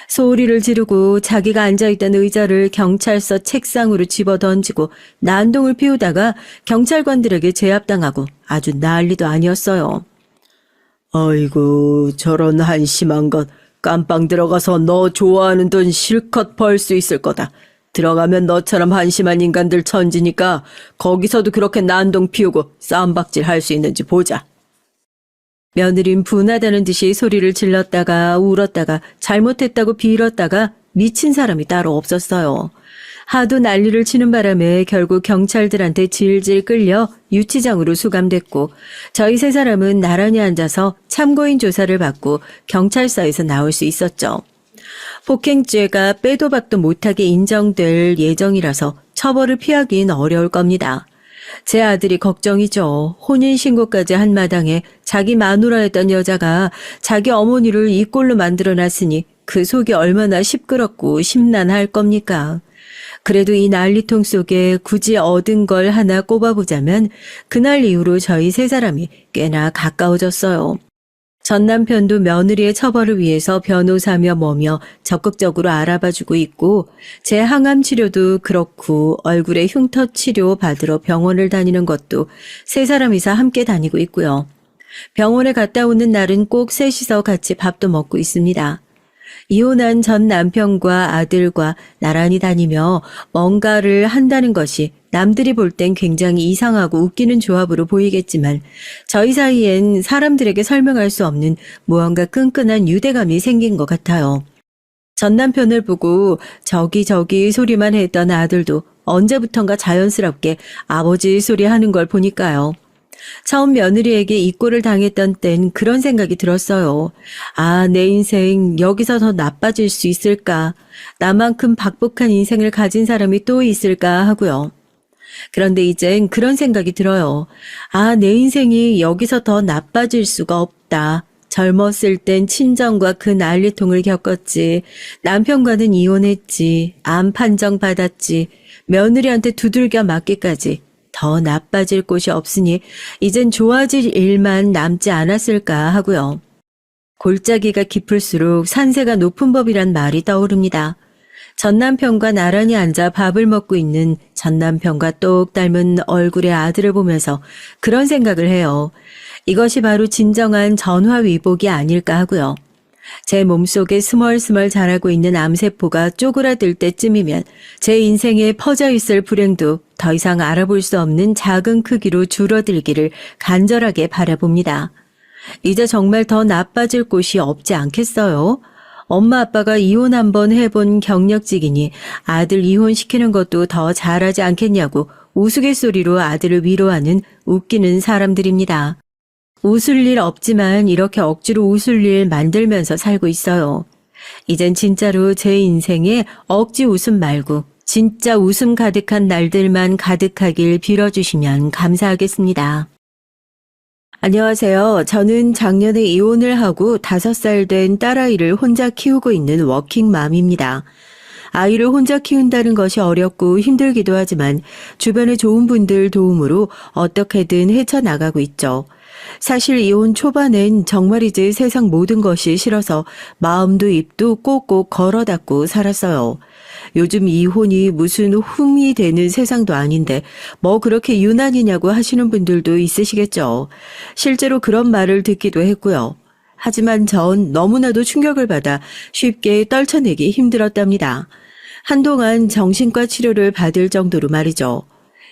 소리를 지르고 자기가 앉아있던 의자를 경찰서 책상으로 집어던지고 난동을 피우다가 경찰관들에게 제압당하고 아주 난리도 아니었어요. 아이고 저런 한심한 것. 깜빵 들어가서 너 좋아하는 돈 실컷 벌 수 있을 거다. 들어가면 너처럼 한심한 인간들 천지니까 거기서도 그렇게 난동 피우고 쌈박질 할 수 있는지 보자. 며느린 분하다는 듯이 소리를 질렀다가 울었다가 잘못했다고 빌었다가 미친 사람이 따로 없었어요. 하도 난리를 치는 바람에 결국 경찰들한테 질질 끌려 유치장으로 수감됐고 저희 세 사람은 나란히 앉아서 참고인 조사를 받고 경찰서에서 나올 수 있었죠. 폭행죄가 빼도 박도 못하게 인정될 예정이라서 처벌을 피하긴 어려울 겁니다. 제 아들이 걱정이죠. 혼인신고까지 한 마당에 자기 마누라였던 여자가 자기 어머니를 이 꼴로 만들어놨으니 그 속이 얼마나 시끄럽고 심란할 겁니까? 그래도 이 난리통 속에 굳이 얻은 걸 하나 꼽아보자면 그날 이후로 저희 세 사람이 꽤나 가까워졌어요. 전 남편도 며느리의 처벌을 위해서 변호사며 뭐며 적극적으로 알아봐주고 있고 제 항암 치료도 그렇고 얼굴에 흉터 치료 받으러 병원을 다니는 것도 세 사람이서 함께 다니고 있고요. 병원에 갔다 오는 날은 꼭 셋이서 같이 밥도 먹고 있습니다. 이혼한 전 남편과 아들과 나란히 다니며 뭔가를 한다는 것이 남들이 볼 땐 굉장히 이상하고 웃기는 조합으로 보이겠지만 저희 사이엔 사람들에게 설명할 수 없는 무언가 끈끈한 유대감이 생긴 것 같아요. 전 남편을 보고 저기 소리만 했던 아들도 언제부턴가 자연스럽게 아버지 소리 하는 걸 보니까요. 처음 며느리에게 이 꼴을 당했던 땐 그런 생각이 들었어요. 아, 내 인생 여기서 더 나빠질 수 있을까? 나만큼 박복한 인생을 가진 사람이 또 있을까 하고요. 그런데 이젠 그런 생각이 들어요. 아, 내 인생이 여기서 더 나빠질 수가 없다. 젊었을 땐 친정과 그 난리통을 겪었지. 남편과는 이혼했지. 암 판정 받았지. 며느리한테 두들겨 맞기까지. 더 나빠질 곳이 없으니 이젠 좋아질 일만 남지 않았을까 하고요. 골짜기가 깊을수록 산세가 높은 법이란 말이 떠오릅니다. 전 남편과 나란히 앉아 밥을 먹고 있는 전 남편과 똑 닮은 얼굴의 아들을 보면서 그런 생각을 해요. 이것이 바로 진정한 전화위복이 아닐까 하고요. 제 몸속에 스멀스멀 자라고 있는 암세포가 쪼그라들 때쯤이면 제 인생에 퍼져 있을 불행도 더 이상 알아볼 수 없는 작은 크기로 줄어들기를 간절하게 바라봅니다. 이제 정말 더 나빠질 곳이 없지 않겠어요? 엄마 아빠가 이혼 한번 해본 경력직이니 아들 이혼시키는 것도 더 잘하지 않겠냐고 우스갯소리로 아들을 위로하는 웃기는 사람들입니다. 웃을 일 없지만 이렇게 억지로 웃을 일 만들면서 살고 있어요. 이젠 진짜로 제 인생에 억지 웃음 말고 진짜 웃음 가득한 날들만 가득하길 빌어주시면 감사하겠습니다. 안녕하세요. 저는 작년에 이혼을 하고 5살 된 딸아이를 혼자 키우고 있는 워킹맘입니다. 아이를 혼자 키운다는 것이 어렵고 힘들기도 하지만 주변의 좋은 분들 도움으로 어떻게든 헤쳐나가고 있죠. 사실 이혼 초반엔 정말이지 세상 모든 것이 싫어서 마음도 입도 꼭꼭 걸어 닫고 살았어요. 요즘 이혼이 무슨 흠이 되는 세상도 아닌데 뭐 그렇게 유난이냐고 하시는 분들도 있으시겠죠. 실제로 그런 말을 듣기도 했고요. 하지만 전 너무나도 충격을 받아 쉽게 떨쳐내기 힘들었답니다. 한동안 정신과 치료를 받을 정도로 말이죠.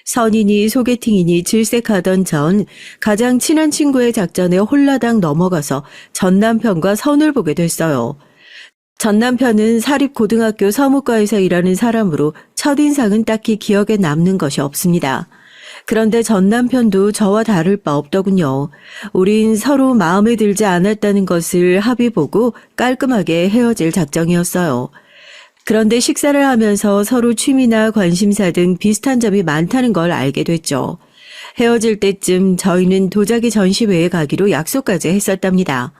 선이니 소개팅이니 질색하던 전 가장 친한 친구의 작전에 홀라당 넘어가서 전 남편과 선을 보게 됐어요. 전 남편은 사립고등학교 서무과에서 일하는 사람으로 첫인상은 딱히 기억에 남는 것이 없습니다. 그런데 전 남편도 저와 다를 바 없더군요. 우린 서로 마음에 들지 않았다는 것을 합의 보고 깔끔하게 헤어질 작정이었어요. 그런데 식사를 하면서 서로 취미나 관심사 등 비슷한 점이 많다는 걸 알게 됐죠. 헤어질 때쯤 저희는 도자기 전시회에 가기로 약속까지 했었답니다.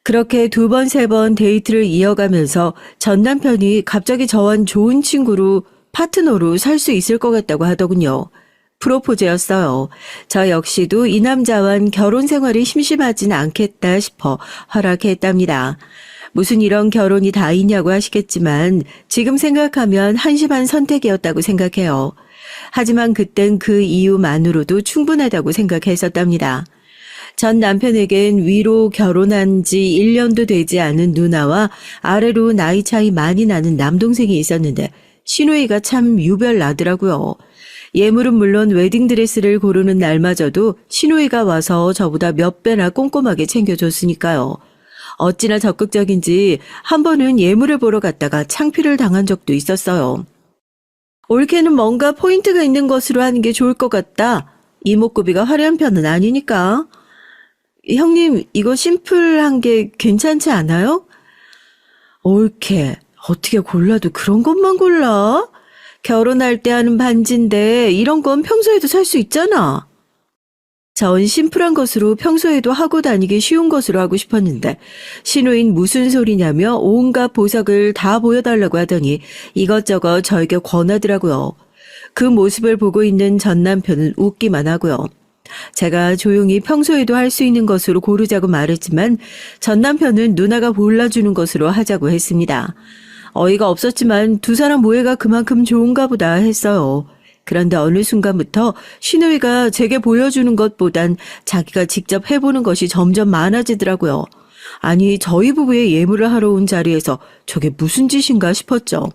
그렇게 2번, 3번 데이트를 이어가면서 전 남편이 갑자기 저와 좋은 친구로 파트너로 살 수 있을 것 같다고 하더군요. 프로포즈였어요. 저 역시도 이 남자와 결혼 생활이 심심하진 않겠다 싶어 허락했답니다. 무슨 이런 결혼이 다 있냐고 하시겠지만 지금 생각하면 한심한 선택이었다고 생각해요. 하지만 그땐 그 이유만으로도 충분하다고 생각했었답니다. 전 남편에겐 위로 결혼한 지 1년도 되지 않은 누나와 아래로 나이 차이 많이 나는 남동생이 있었는데 시누이가 참 유별나더라고요. 예물은 물론 웨딩드레스를 고르는 날마저도 시누이가 와서 저보다 몇 배나 꼼꼼하게 챙겨줬으니까요. 어찌나 적극적인지 한 번은 예물을 보러 갔다가 창피를 당한 적도 있었어요. 올케는 뭔가 포인트가 있는 것으로 하는 게 좋을 것 같다. 이목구비가 화려한 편은 아니니까. 형님, 이거 심플한 게 괜찮지 않아요? 올케, 어떻게 골라도 그런 것만 골라? 결혼할 때 하는 반지인데 이런 건 평소에도 살 수 있잖아. 전 심플한 것으로 평소에도 하고 다니기 쉬운 것으로 하고 싶었는데 시누인 무슨 소리냐며 온갖 보석을 다 보여달라고 하더니 이것저것 저에게 권하더라고요. 그 모습을 보고 있는 전 남편은 웃기만 하고요. 제가 조용히 평소에도 할 수 있는 것으로 고르자고 말했지만 전 남편은 누나가 골라주는 것으로 하자고 했습니다. 어이가 없었지만 두 사람 모해가 그만큼 좋은가 보다 했어요. 그런데 어느 순간부터 시누이가 제게 보여주는 것보단 자기가 직접 해보는 것이 점점 많아지더라고요. 아니, 저희 부부의 예물을 하러 온 자리에서 저게 무슨 짓인가 싶었죠.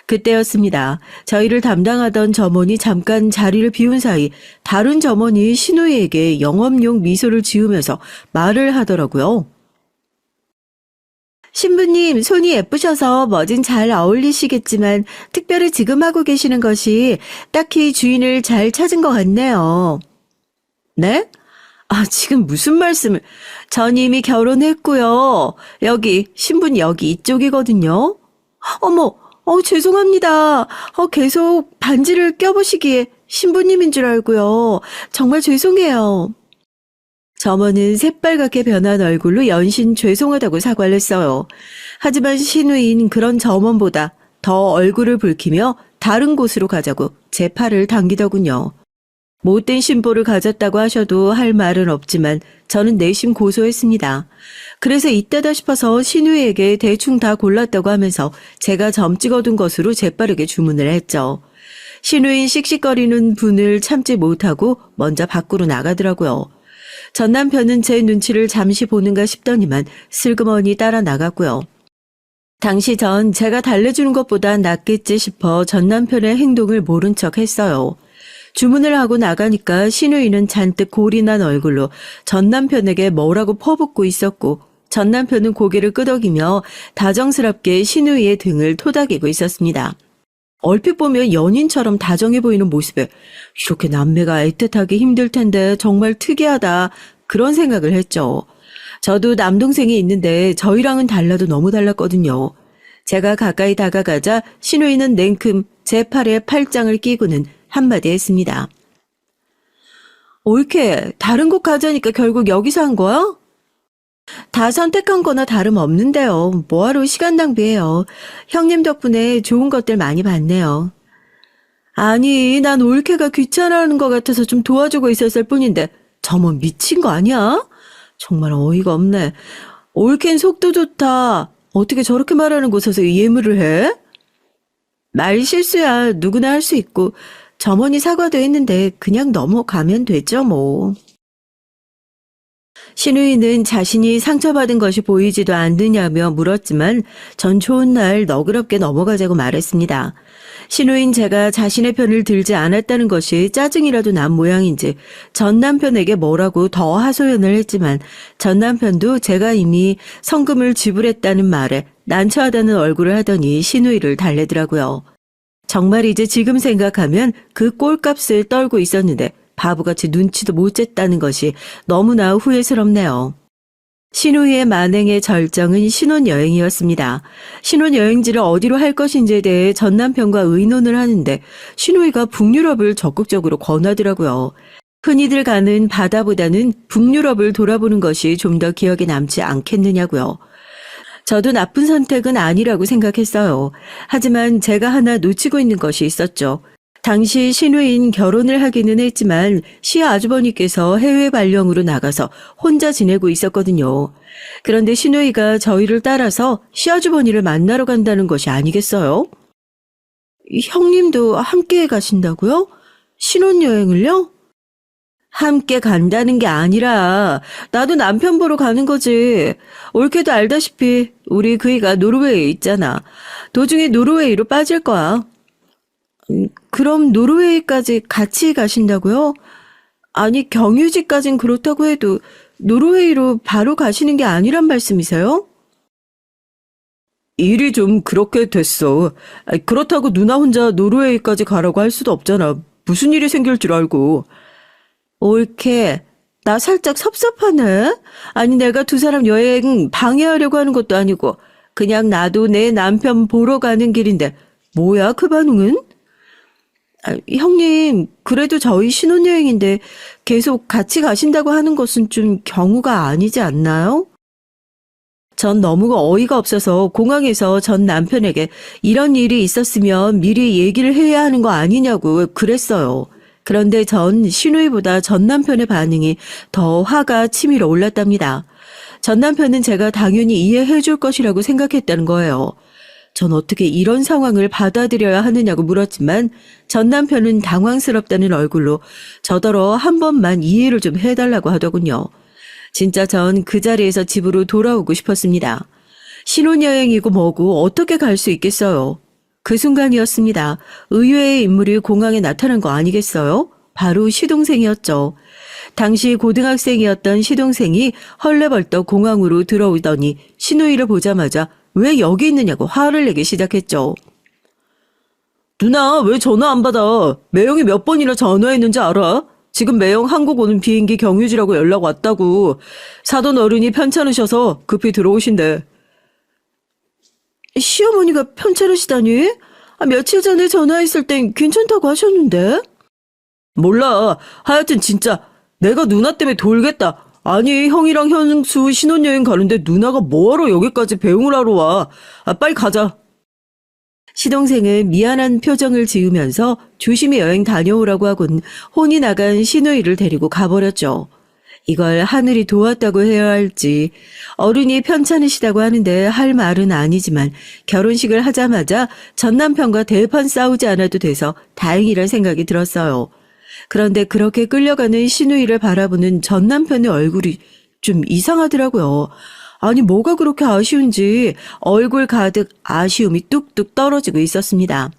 그때였습니다. 저희를 담당하던 점원이 잠깐 자리를 비운 사이 다른 점원이 시누이에게 영업용 미소를 지으면서 말을 하더라고요. 신부님, 손이 예쁘셔서 뭐든 잘 어울리시겠지만 특별히 지금 하고 계시는 것이 딱히 주인을 잘 찾은 것 같네요. 네? 아, 지금 무슨 말씀을. 전 이미 결혼했고요. 여기, 신부는 여기 이쪽이거든요. 어머, 죄송합니다. 계속 반지를 껴보시기에 신부님인 줄 알고요. 정말 죄송해요. 점원은 새빨갛게 변한 얼굴로 연신 죄송하다고 사과를 했어요. 하지만 시누이인 그런 점원보다 더 얼굴을 붉히며 다른 곳으로 가자고 제 팔을 당기더군요. 못된 심보를 가졌다고 하셔도 할 말은 없지만 저는 내심 고소했습니다. 그래서 이때다 싶어서 시누이에게 대충 다 골랐다고 하면서 제가 점 찍어둔 것으로 재빠르게 주문을 했죠. 시누이인 씩씩거리는 분을 참지 못하고 먼저 밖으로 나가더라고요. 전 남편은 제 눈치를 잠시 보는가 싶더니만 슬그머니 따라 나갔고요. 당시 전 제가 달래주는 것보다 낫겠지 싶어 전 남편의 행동을 모른 척 했어요. 주문을 하고 나가니까 시누이는 잔뜩 골이 난 얼굴로 전 남편에게 뭐라고 퍼붓고 있었고 전 남편은 고개를 끄덕이며 다정스럽게 시누이의 등을 토닥이고 있었습니다. 얼핏 보면 연인처럼 다정해 보이는 모습에 이렇게 남매가 애틋하기 힘들 텐데 정말 특이하다 그런 생각을 했죠. 저도 남동생이 있는데 저희랑은 달라도 너무 달랐거든요. 제가 가까이 다가가자 시누이는 냉큼 제 팔에 팔짱을 끼고는 한마디 했습니다. 올케, 다른 곳 가자니까 결국 여기서 한 거야? 다 선택한 거나 다름없는데요. 뭐하러 시간 낭비해요. 형님 덕분에 좋은 것들 많이 봤네요. 아니, 난 올케가 귀찮아하는 것 같아서 좀 도와주고 있었을 뿐인데 저먼 미친 거 아니야? 정말 어이가 없네. 올케는 속도 좋다. 어떻게 저렇게 말하는 곳에서 예물을 해? 말 실수야. 누구나 할 수 있고 점원이 사과도 했는데 그냥 넘어가면 되죠 뭐. 신우이는 자신이 상처받은 것이 보이지도 않느냐며 물었지만 전 좋은 날 너그럽게 넘어가자고 말했습니다. 신우인 제가 자신의 편을 들지 않았다는 것이 짜증이라도 난 모양인지 전 남편에게 뭐라고 더 하소연을 했지만 전 남편도 제가 이미 성금을 지불했다는 말에 난처하다는 얼굴을 하더니 신우이를 달래더라고요. 정말 이제 지금 생각하면 그 꼴값을 떨고 있었는데 바보같이 눈치도 못 챘다는 것이 너무나 후회스럽네요. 신우이의 만행의 절정은 신혼여행이었습니다. 신혼여행지를 어디로 할 것인지에 대해 전 남편과 의논을 하는데 신우이가 북유럽을 적극적으로 권하더라고요. 흔히들 가는 바다보다는 북유럽을 돌아보는 것이 좀 더 기억에 남지 않겠느냐고요. 저도 나쁜 선택은 아니라고 생각했어요. 하지만 제가 하나 놓치고 있는 것이 있었죠. 당시 신우인 결혼을 하기는 했지만 시아주버니께서 해외 발령으로 나가서 혼자 지내고 있었거든요. 그런데 신우이가 저희를 따라서 시아주버니를 만나러 간다는 것이 아니겠어요? 형님도 함께 가신다고요? 신혼여행을요? 함께 간다는 게 아니라 나도 남편 보러 가는 거지. 올케도 알다시피 우리 그이가 노르웨이에 있잖아. 도중에 노르웨이로 빠질 거야. 그럼 노르웨이까지 같이 가신다고요? 아니 경유지까진 그렇다고 해도 노르웨이로 바로 가시는 게 아니란 말씀이세요? 일이 좀 그렇게 됐어. 그렇다고 누나 혼자 노르웨이까지 가라고 할 수도 없잖아. 무슨 일이 생길 줄 알고. 올케, 나 살짝 섭섭하네. 아니 내가 두 사람 여행 방해하려고 하는 것도 아니고 그냥 나도 내 남편 보러 가는 길인데 뭐야 그 반응은? 형님, 그래도 저희 신혼여행인데 계속 같이 가신다고 하는 것은 좀 경우가 아니지 않나요? 전 너무 어이가 없어서 공항에서 전 남편에게 이런 일이 있었으면 미리 얘기를 해야 하는 거 아니냐고 그랬어요. 그런데 전 신우이보다 전 남편의 반응이 더 화가 치밀어 올랐답니다. 전 남편은 제가 당연히 이해해 줄 것이라고 생각했다는 거예요. 전 어떻게 이런 상황을 받아들여야 하느냐고 물었지만 전 남편은 당황스럽다는 얼굴로 저더러 한 번만 이해를 좀 해달라고 하더군요. 진짜 전 그 자리에서 집으로 돌아오고 싶었습니다. 신혼여행이고 뭐고 어떻게 갈 수 있겠어요. 그 순간이었습니다. 의외의 인물이 공항에 나타난 거 아니겠어요? 바로 시동생이었죠. 당시 고등학생이었던 시동생이 헐레벌떡 공항으로 들어오더니 신우이를 보자마자 왜 여기 있느냐고 화를 내기 시작했죠. 누나 왜 전화 안 받아? 매형이 몇 번이나 전화했는지 알아? 지금 매형 한국 오는 비행기 경유지라고 연락 왔다고. 사돈 어른이 편찮으셔서 급히 들어오신대. 시어머니가 편찮으시다니? 며칠 전에 전화했을 땐 괜찮다고 하셨는데? 몰라. 하여튼 진짜 내가 누나 때문에 돌겠다. 아니 형이랑 현수 신혼여행 가는데 누나가 뭐하러 여기까지 배웅을 하러 와. 빨리 가자. 시동생은 미안한 표정을 지으면서 조심히 여행 다녀오라고 하곤 혼이 나간 신우이를 데리고 가버렸죠. 이걸 하늘이 도왔다고 해야 할지 어른이 편찮으시다고 하는데 할 말은 아니지만 결혼식을 하자마자 전 남편과 대판 싸우지 않아도 돼서 다행이란 생각이 들었어요. 그런데 그렇게 끌려가는 신우이를 바라보는 전 남편의 얼굴이 좀 이상하더라고요. 아니 뭐가 그렇게 아쉬운지 얼굴 가득 아쉬움이 뚝뚝 떨어지고 있었습니다.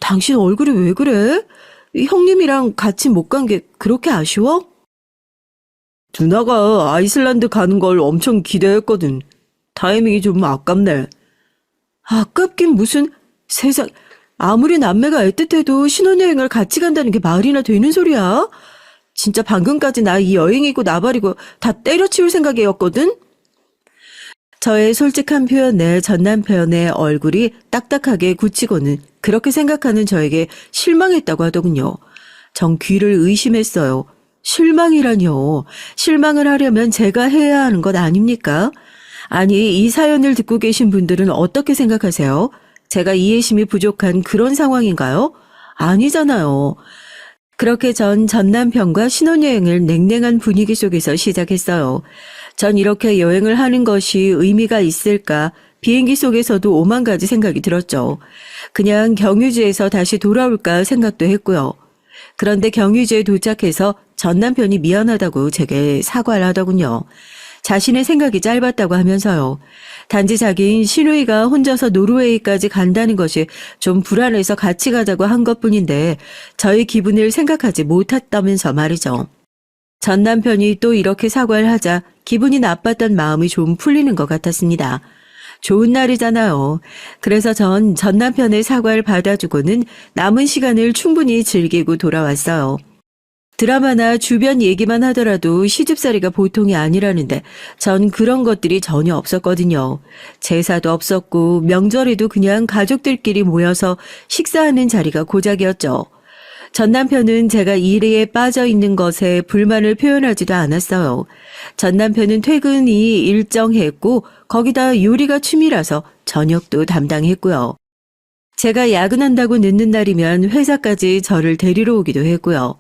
당신 얼굴이 왜 그래? 형님이랑 같이 못 간 게 그렇게 아쉬워? 누나가 아이슬란드 가는 걸 엄청 기대했거든. 타이밍이 좀 아깝네. 아깝긴 무슨 세상... 아무리 남매가 애틋해도 신혼여행을 같이 간다는 게 말이나 되는 소리야? 진짜 방금까지 나 이 여행이고 나발이고 다 때려치울 생각이었거든? 저의 솔직한 표현에 전 남편의 얼굴이 딱딱하게 굳히고는 그렇게 생각하는 저에게 실망했다고 하더군요. 전 귀를 의심했어요. 실망이라뇨. 실망을 하려면 제가 해야 하는 것 아닙니까? 아니, 이 사연을 듣고 계신 분들은 어떻게 생각하세요? 제가 이해심이 부족한 그런 상황인가요? 아니잖아요. 그렇게 전 남편과 신혼여행을 냉랭한 분위기 속에서 시작했어요. 전 이렇게 여행을 하는 것이 의미가 있을까? 비행기 속에서도 오만 가지 생각이 들었죠. 그냥 경유지에서 다시 돌아올까 생각도 했고요. 그런데 경유지에 도착해서 전 남편이 미안하다고 제게 사과를 하더군요. 자신의 생각이 짧았다고 하면서요. 단지 자기인 시누이가 혼자서 노르웨이까지 간다는 것이 좀 불안해서 같이 가자고 한 것뿐인데 저의 기분을 생각하지 못했다면서 말이죠. 전 남편이 또 이렇게 사과를 하자 기분이 나빴던 마음이 좀 풀리는 것 같았습니다. 좋은 날이잖아요. 그래서 전 남편의 사과를 받아주고는 남은 시간을 충분히 즐기고 돌아왔어요. 드라마나 주변 얘기만 하더라도 시집살이가 보통이 아니라는데 전 그런 것들이 전혀 없었거든요. 제사도 없었고 명절에도 그냥 가족들끼리 모여서 식사하는 자리가 고작이었죠. 전 남편은 제가 일에 빠져 있는 것에 불만을 표현하지도 않았어요. 전 남편은 퇴근이 일정했고 거기다 요리가 취미라서 저녁도 담당했고요. 제가 야근한다고 늦는 날이면 회사까지 저를 데리러 오기도 했고요.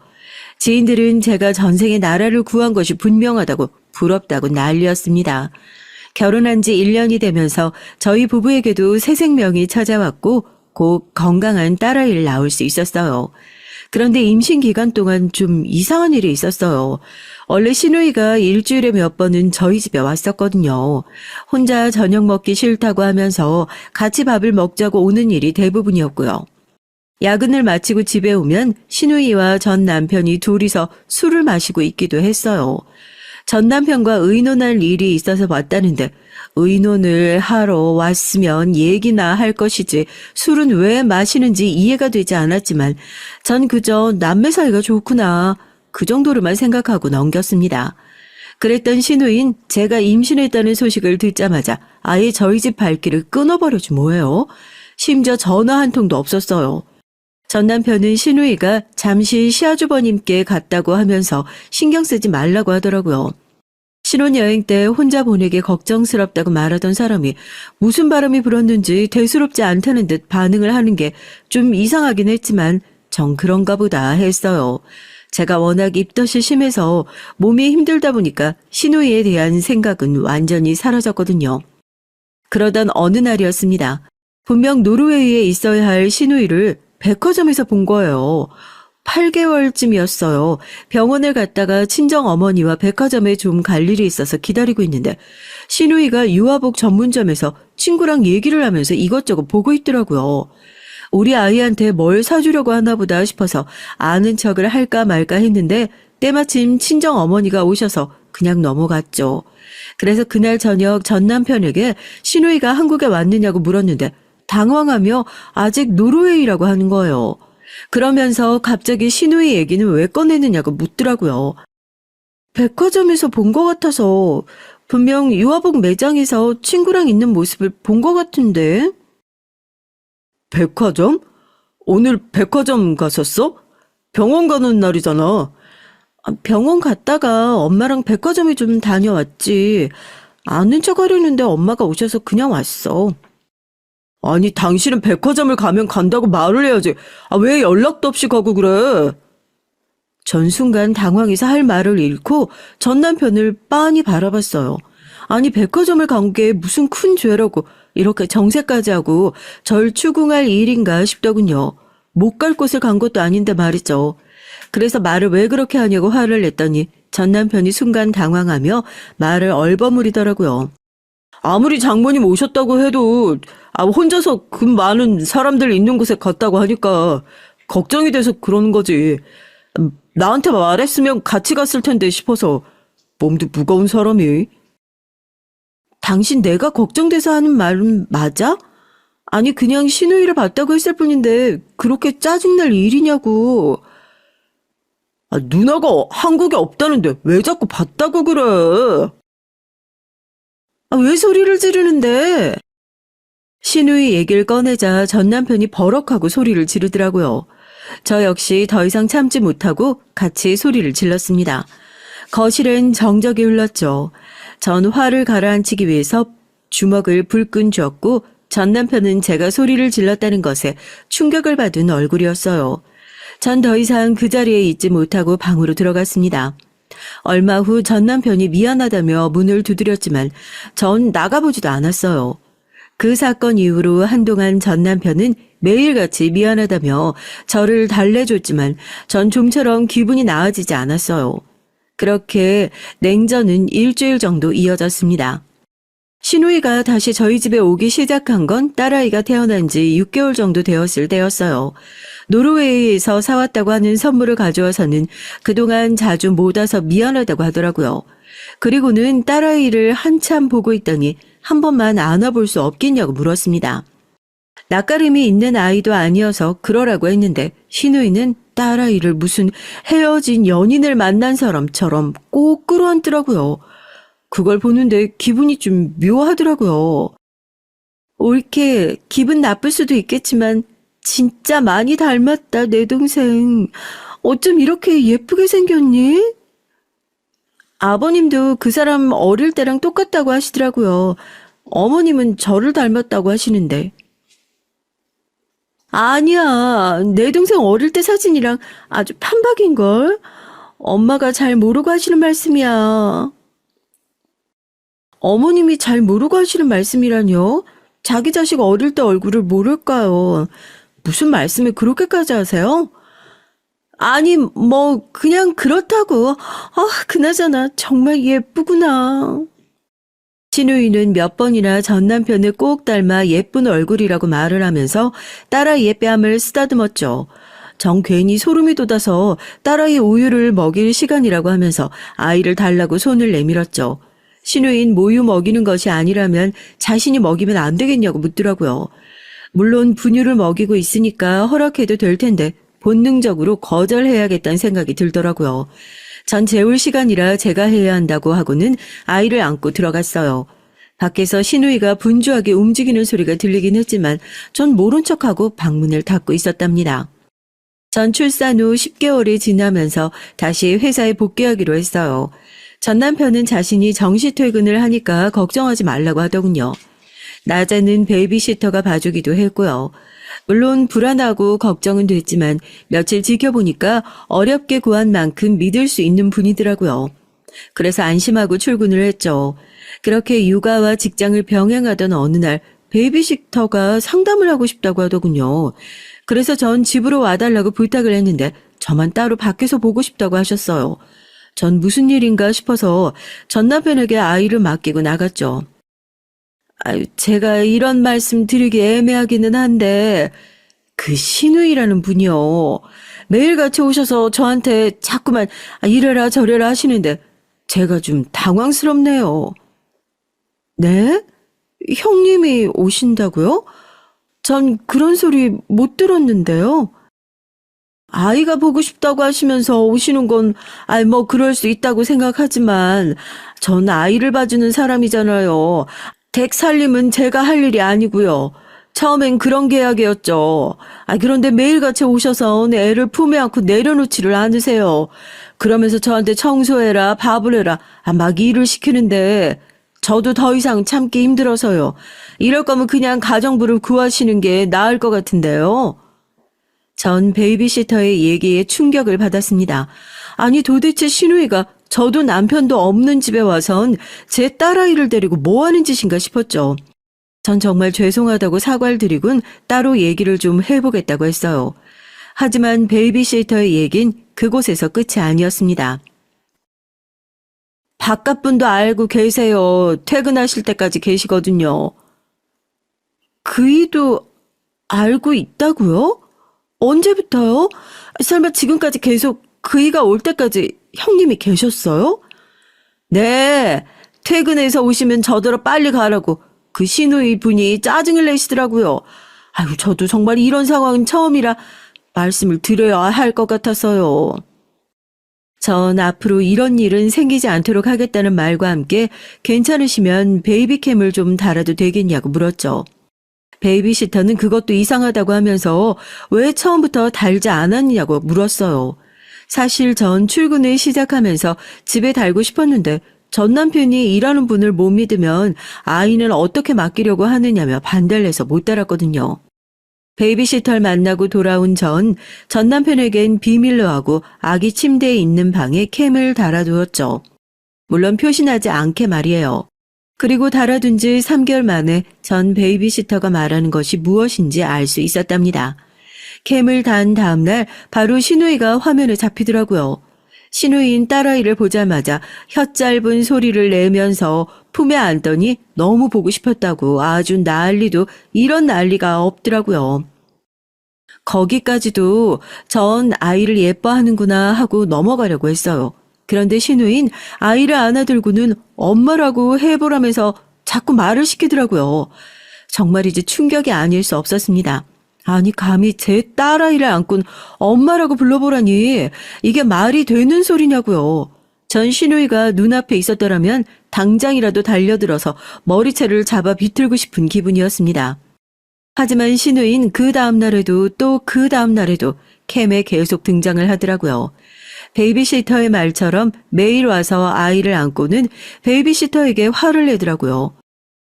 지인들은 제가 전생에 나라를 구한 것이 분명하다고 부럽다고 난리였습니다. 결혼한 지 1년이 되면서 저희 부부에게도 새 생명이 찾아왔고 곧 건강한 딸아이를 낳을 수 있었어요. 그런데 임신 기간 동안 좀 이상한 일이 있었어요. 원래 시누이가 일주일에 몇 번은 저희 집에 왔었거든요. 혼자 저녁 먹기 싫다고 하면서 같이 밥을 먹자고 오는 일이 대부분이었고요. 야근을 마치고 집에 오면 시누이와 전 남편이 둘이서 술을 마시고 있기도 했어요. 전 남편과 의논할 일이 있어서 왔다는데 의논을 하러 왔으면 얘기나 할 것이지 술은 왜 마시는지 이해가 되지 않았지만 전 그저 남매 사이가 좋구나 그 정도로만 생각하고 넘겼습니다. 그랬던 시누인 제가 임신했다는 소식을 듣자마자 아예 저희 집 발길을 끊어버려지 뭐예요. 심지어 전화 한 통도 없었어요. 전 남편은 시누이가 잠시 시아주버님께 갔다고 하면서 신경 쓰지 말라고 하더라고요. 신혼여행 때 혼자 보내기 걱정스럽다고 말하던 사람이 무슨 바람이 불었는지 대수롭지 않다는 듯 반응을 하는 게 좀 이상하긴 했지만 전 그런가 보다 했어요. 제가 워낙 입덧이 심해서 몸이 힘들다 보니까 시누이에 대한 생각은 완전히 사라졌거든요. 그러던 어느 날이었습니다. 분명 노르웨이에 있어야 할 시누이를 백화점에서 본 거예요. 8개월쯤이었어요. 병원을 갔다가 친정어머니와 백화점에 좀 갈 일이 있어서 기다리고 있는데 시누이가 유아복 전문점에서 친구랑 얘기를 하면서 이것저것 보고 있더라고요. 우리 아이한테 뭘 사주려고 하나 보다 싶어서 아는 척을 할까 말까 했는데 때마침 친정어머니가 오셔서 그냥 넘어갔죠. 그래서 그날 저녁 전 남편에게 시누이가 한국에 왔느냐고 물었는데 당황하며 아직 노르웨이라고 하는 거예요. 그러면서 갑자기 시누이 얘기는 왜 꺼내느냐고 묻더라고요. 백화점에서 본 것 같아서 분명 유아복 매장에서 친구랑 있는 모습을 본 것 같은데. 백화점? 오늘 백화점 갔었어? 병원 가는 날이잖아. 병원 갔다가 엄마랑 백화점에 좀 다녀왔지. 아는 척 하려는데 엄마가 오셔서 그냥 왔어. 아니, 당신은 백화점을 가면 간다고 말을 해야지. 왜 연락도 없이 가고 그래? 전 순간 당황해서 할 말을 잃고 전 남편을 빤히 바라봤어요. 아니, 백화점을 간 게 무슨 큰 죄라고 이렇게 정색까지 하고 절 추궁할 일인가 싶더군요. 못 갈 곳을 간 것도 아닌데 말이죠. 그래서 말을 왜 그렇게 하냐고 화를 냈더니 전 남편이 순간 당황하며 말을 얼버무리더라고요. 아무리 장모님 오셨다고 해도 혼자서 그 많은 사람들 있는 곳에 갔다고 하니까 걱정이 돼서 그러는 거지. 나한테 말했으면 같이 갔을 텐데 싶어서. 몸도 무거운 사람이. 당신 내가 걱정돼서 하는 말은 맞아? 아니 그냥 시누이를 봤다고 했을 뿐인데 그렇게 짜증날 일이냐고. 누나가 한국에 없다는데 왜 자꾸 봤다고 그래? 왜 소리를 지르는데? 시누이 얘기를 꺼내자 전 남편이 버럭하고 소리를 지르더라고요. 저 역시 더 이상 참지 못하고 같이 소리를 질렀습니다. 거실엔 정적이 흘렀죠. 전 화를 가라앉히기 위해서 주먹을 불끈 쥐었고 전 남편은 제가 소리를 질렀다는 것에 충격을 받은 얼굴이었어요. 전 더 이상 그 자리에 있지 못하고 방으로 들어갔습니다. 얼마 후 전 남편이 미안하다며 문을 두드렸지만 전 나가보지도 않았어요. 그 사건 이후로 한동안 전 남편은 매일같이 미안하다며 저를 달래줬지만 전 좀처럼 기분이 나아지지 않았어요. 그렇게 냉전은 일주일 정도 이어졌습니다. 시누이가 다시 저희 집에 오기 시작한 건 딸아이가 태어난 지 6개월 정도 되었을 때였어요. 노르웨이에서 사왔다고 하는 선물을 가져와서는 그동안 자주 못 와서 미안하다고 하더라고요. 그리고는 딸아이를 한참 보고 있더니 한 번만 안아볼 수 없겠냐고 물었습니다. 낯가림이 있는 아이도 아니어서 그러라고 했는데 시누이는 딸아이를 무슨 헤어진 연인을 만난 사람처럼 꼭 끌어안더라고요. 그걸 보는데 기분이 좀 묘하더라고요. 옳게 기분 나쁠 수도 있겠지만 진짜 많이 닮았다, 내 동생. 어쩜 이렇게 예쁘게 생겼니? 아버님도 그 사람 어릴 때랑 똑같다고 하시더라고요. 어머님은 저를 닮았다고 하시는데. 아니야, 내 동생 어릴 때 사진이랑 아주 판박인걸? 엄마가 잘 모르고 하시는 말씀이야. 어머님이 잘 모르고 하시는 말씀이라뇨? 자기 자식 어릴 때 얼굴을 모를까요? 무슨 말씀을 그렇게까지 하세요? 아니, 뭐 그냥 그렇다고. 그나저나 정말 예쁘구나. 신우이는 몇 번이나 전 남편을 꼭 닮아 예쁜 얼굴이라고 말을 하면서 딸아이의 뺨을 쓰다듬었죠. 정 괜히 소름이 돋아서 딸아이 우유를 먹일 시간이라고 하면서 아이를 달라고 손을 내밀었죠. 신우인 모유 먹이는 것이 아니라면 자신이 먹이면 안 되겠냐고 묻더라고요. 물론 분유를 먹이고 있으니까 허락해도 될 텐데 본능적으로 거절해야겠다는 생각이 들더라고요. 전 재울 시간이라 제가 해야 한다고 하고는 아이를 안고 들어갔어요. 밖에서 시누이가 분주하게 움직이는 소리가 들리긴 했지만 전 모른 척하고 방문을 닫고 있었답니다. 전 출산 후 10개월이 지나면서 다시 회사에 복귀하기로 했어요. 전 남편은 자신이 정시 퇴근을 하니까 걱정하지 말라고 하더군요. 낮에는 베이비시터가 봐주기도 했고요. 물론 불안하고 걱정은 됐지만 며칠 지켜보니까 어렵게 구한 만큼 믿을 수 있는 분이더라고요. 그래서 안심하고 출근을 했죠. 그렇게 육아와 직장을 병행하던 어느 날 베이비시터가 상담을 하고 싶다고 하더군요. 그래서 전 집으로 와달라고 부탁을 했는데 저만 따로 밖에서 보고 싶다고 하셨어요. 전 무슨 일인가 싶어서 전 남편에게 아이를 맡기고 나갔죠. 제가 이런 말씀 드리기 애매하기는 한데 그 신우이라는 분이요. 매일같이 오셔서 저한테 자꾸만 이래라 저래라 하시는데 제가 좀 당황스럽네요. 네? 형님이 오신다고요? 전 그런 소리 못 들었는데요. 아이가 보고 싶다고 하시면서 오시는 건 뭐 그럴 수 있다고 생각하지만 전 아이를 봐주는 사람이잖아요. 댁 살림은 제가 할 일이 아니고요. 처음엔 그런 계약이었죠. 그런데 매일같이 오셔서 애를 품에 안고 내려놓지를 않으세요. 그러면서 저한테 청소해라, 밥을 해라, 막 일을 시키는데 저도 더 이상 참기 힘들어서요. 이럴 거면 그냥 가정부를 구하시는 게 나을 것 같은데요. 전 베이비시터의 얘기에 충격을 받았습니다. 아니 도대체 신우이가 저도 남편도 없는 집에 와선 제 딸아이를 데리고 뭐 하는 짓인가 싶었죠. 전 정말 죄송하다고 사과를 드리곤 따로 얘기를 좀 해보겠다고 했어요. 하지만 베이비시터의 얘긴 그곳에서 끝이 아니었습니다. 바깥분도 알고 계세요. 퇴근하실 때까지 계시거든요. 그이도 알고 있다고요? 언제부터요? 설마 지금까지 계속 그이가 올 때까지 형님이 계셨어요? 네, 퇴근해서 오시면 저더러 빨리 가라고 그 시누이 분이 짜증을 내시더라고요. 저도 정말 이런 상황은 처음이라 말씀을 드려야 할 것 같아서요. 전 앞으로 이런 일은 생기지 않도록 하겠다는 말과 함께 괜찮으시면 베이비캠을 좀 달아도 되겠냐고 물었죠. 베이비시터는 그것도 이상하다고 하면서 왜 처음부터 달지 않았냐고 물었어요. 사실 전 출근을 시작하면서 집에 달고 싶었는데 전 남편이 일하는 분을 못 믿으면 아이는 어떻게 맡기려고 하느냐며 반대를 해서 못 달았거든요. 베이비시터를 만나고 돌아온 전 남편에겐 비밀로 하고 아기 침대에 있는 방에 캠을 달아두었죠. 물론 표시나지 않게 말이에요. 그리고 달아둔 지 3개월 만에 전 베이비시터가 말하는 것이 무엇인지 알 수 있었답니다. 캠을 단 다음 날 바로 시누이가 화면에 잡히더라고요. 시누이인 딸아이를 보자마자 혀 짧은 소리를 내면서 품에 안더니 너무 보고 싶었다고 아주 난리도 이런 난리가 없더라고요. 거기까지도 전 아이를 예뻐하는구나 하고 넘어가려고 했어요. 그런데 시누인 아이를 안아들고는 엄마라고 해보라면서 자꾸 말을 시키더라고요. 정말이지 충격이 아닐 수 없었습니다. 아니 감히 제 딸아이를 안고 엄마라고 불러보라니 이게 말이 되는 소리냐고요. 전 시누이가 눈앞에 있었더라면 당장이라도 달려들어서 머리채를 잡아 비틀고 싶은 기분이었습니다. 하지만 시누인 그 다음 날에도 또 그 다음 날에도 캠에 계속 등장을 하더라고요. 베이비시터의 말처럼 매일 와서 아이를 안고는 베이비시터에게 화를 내더라고요.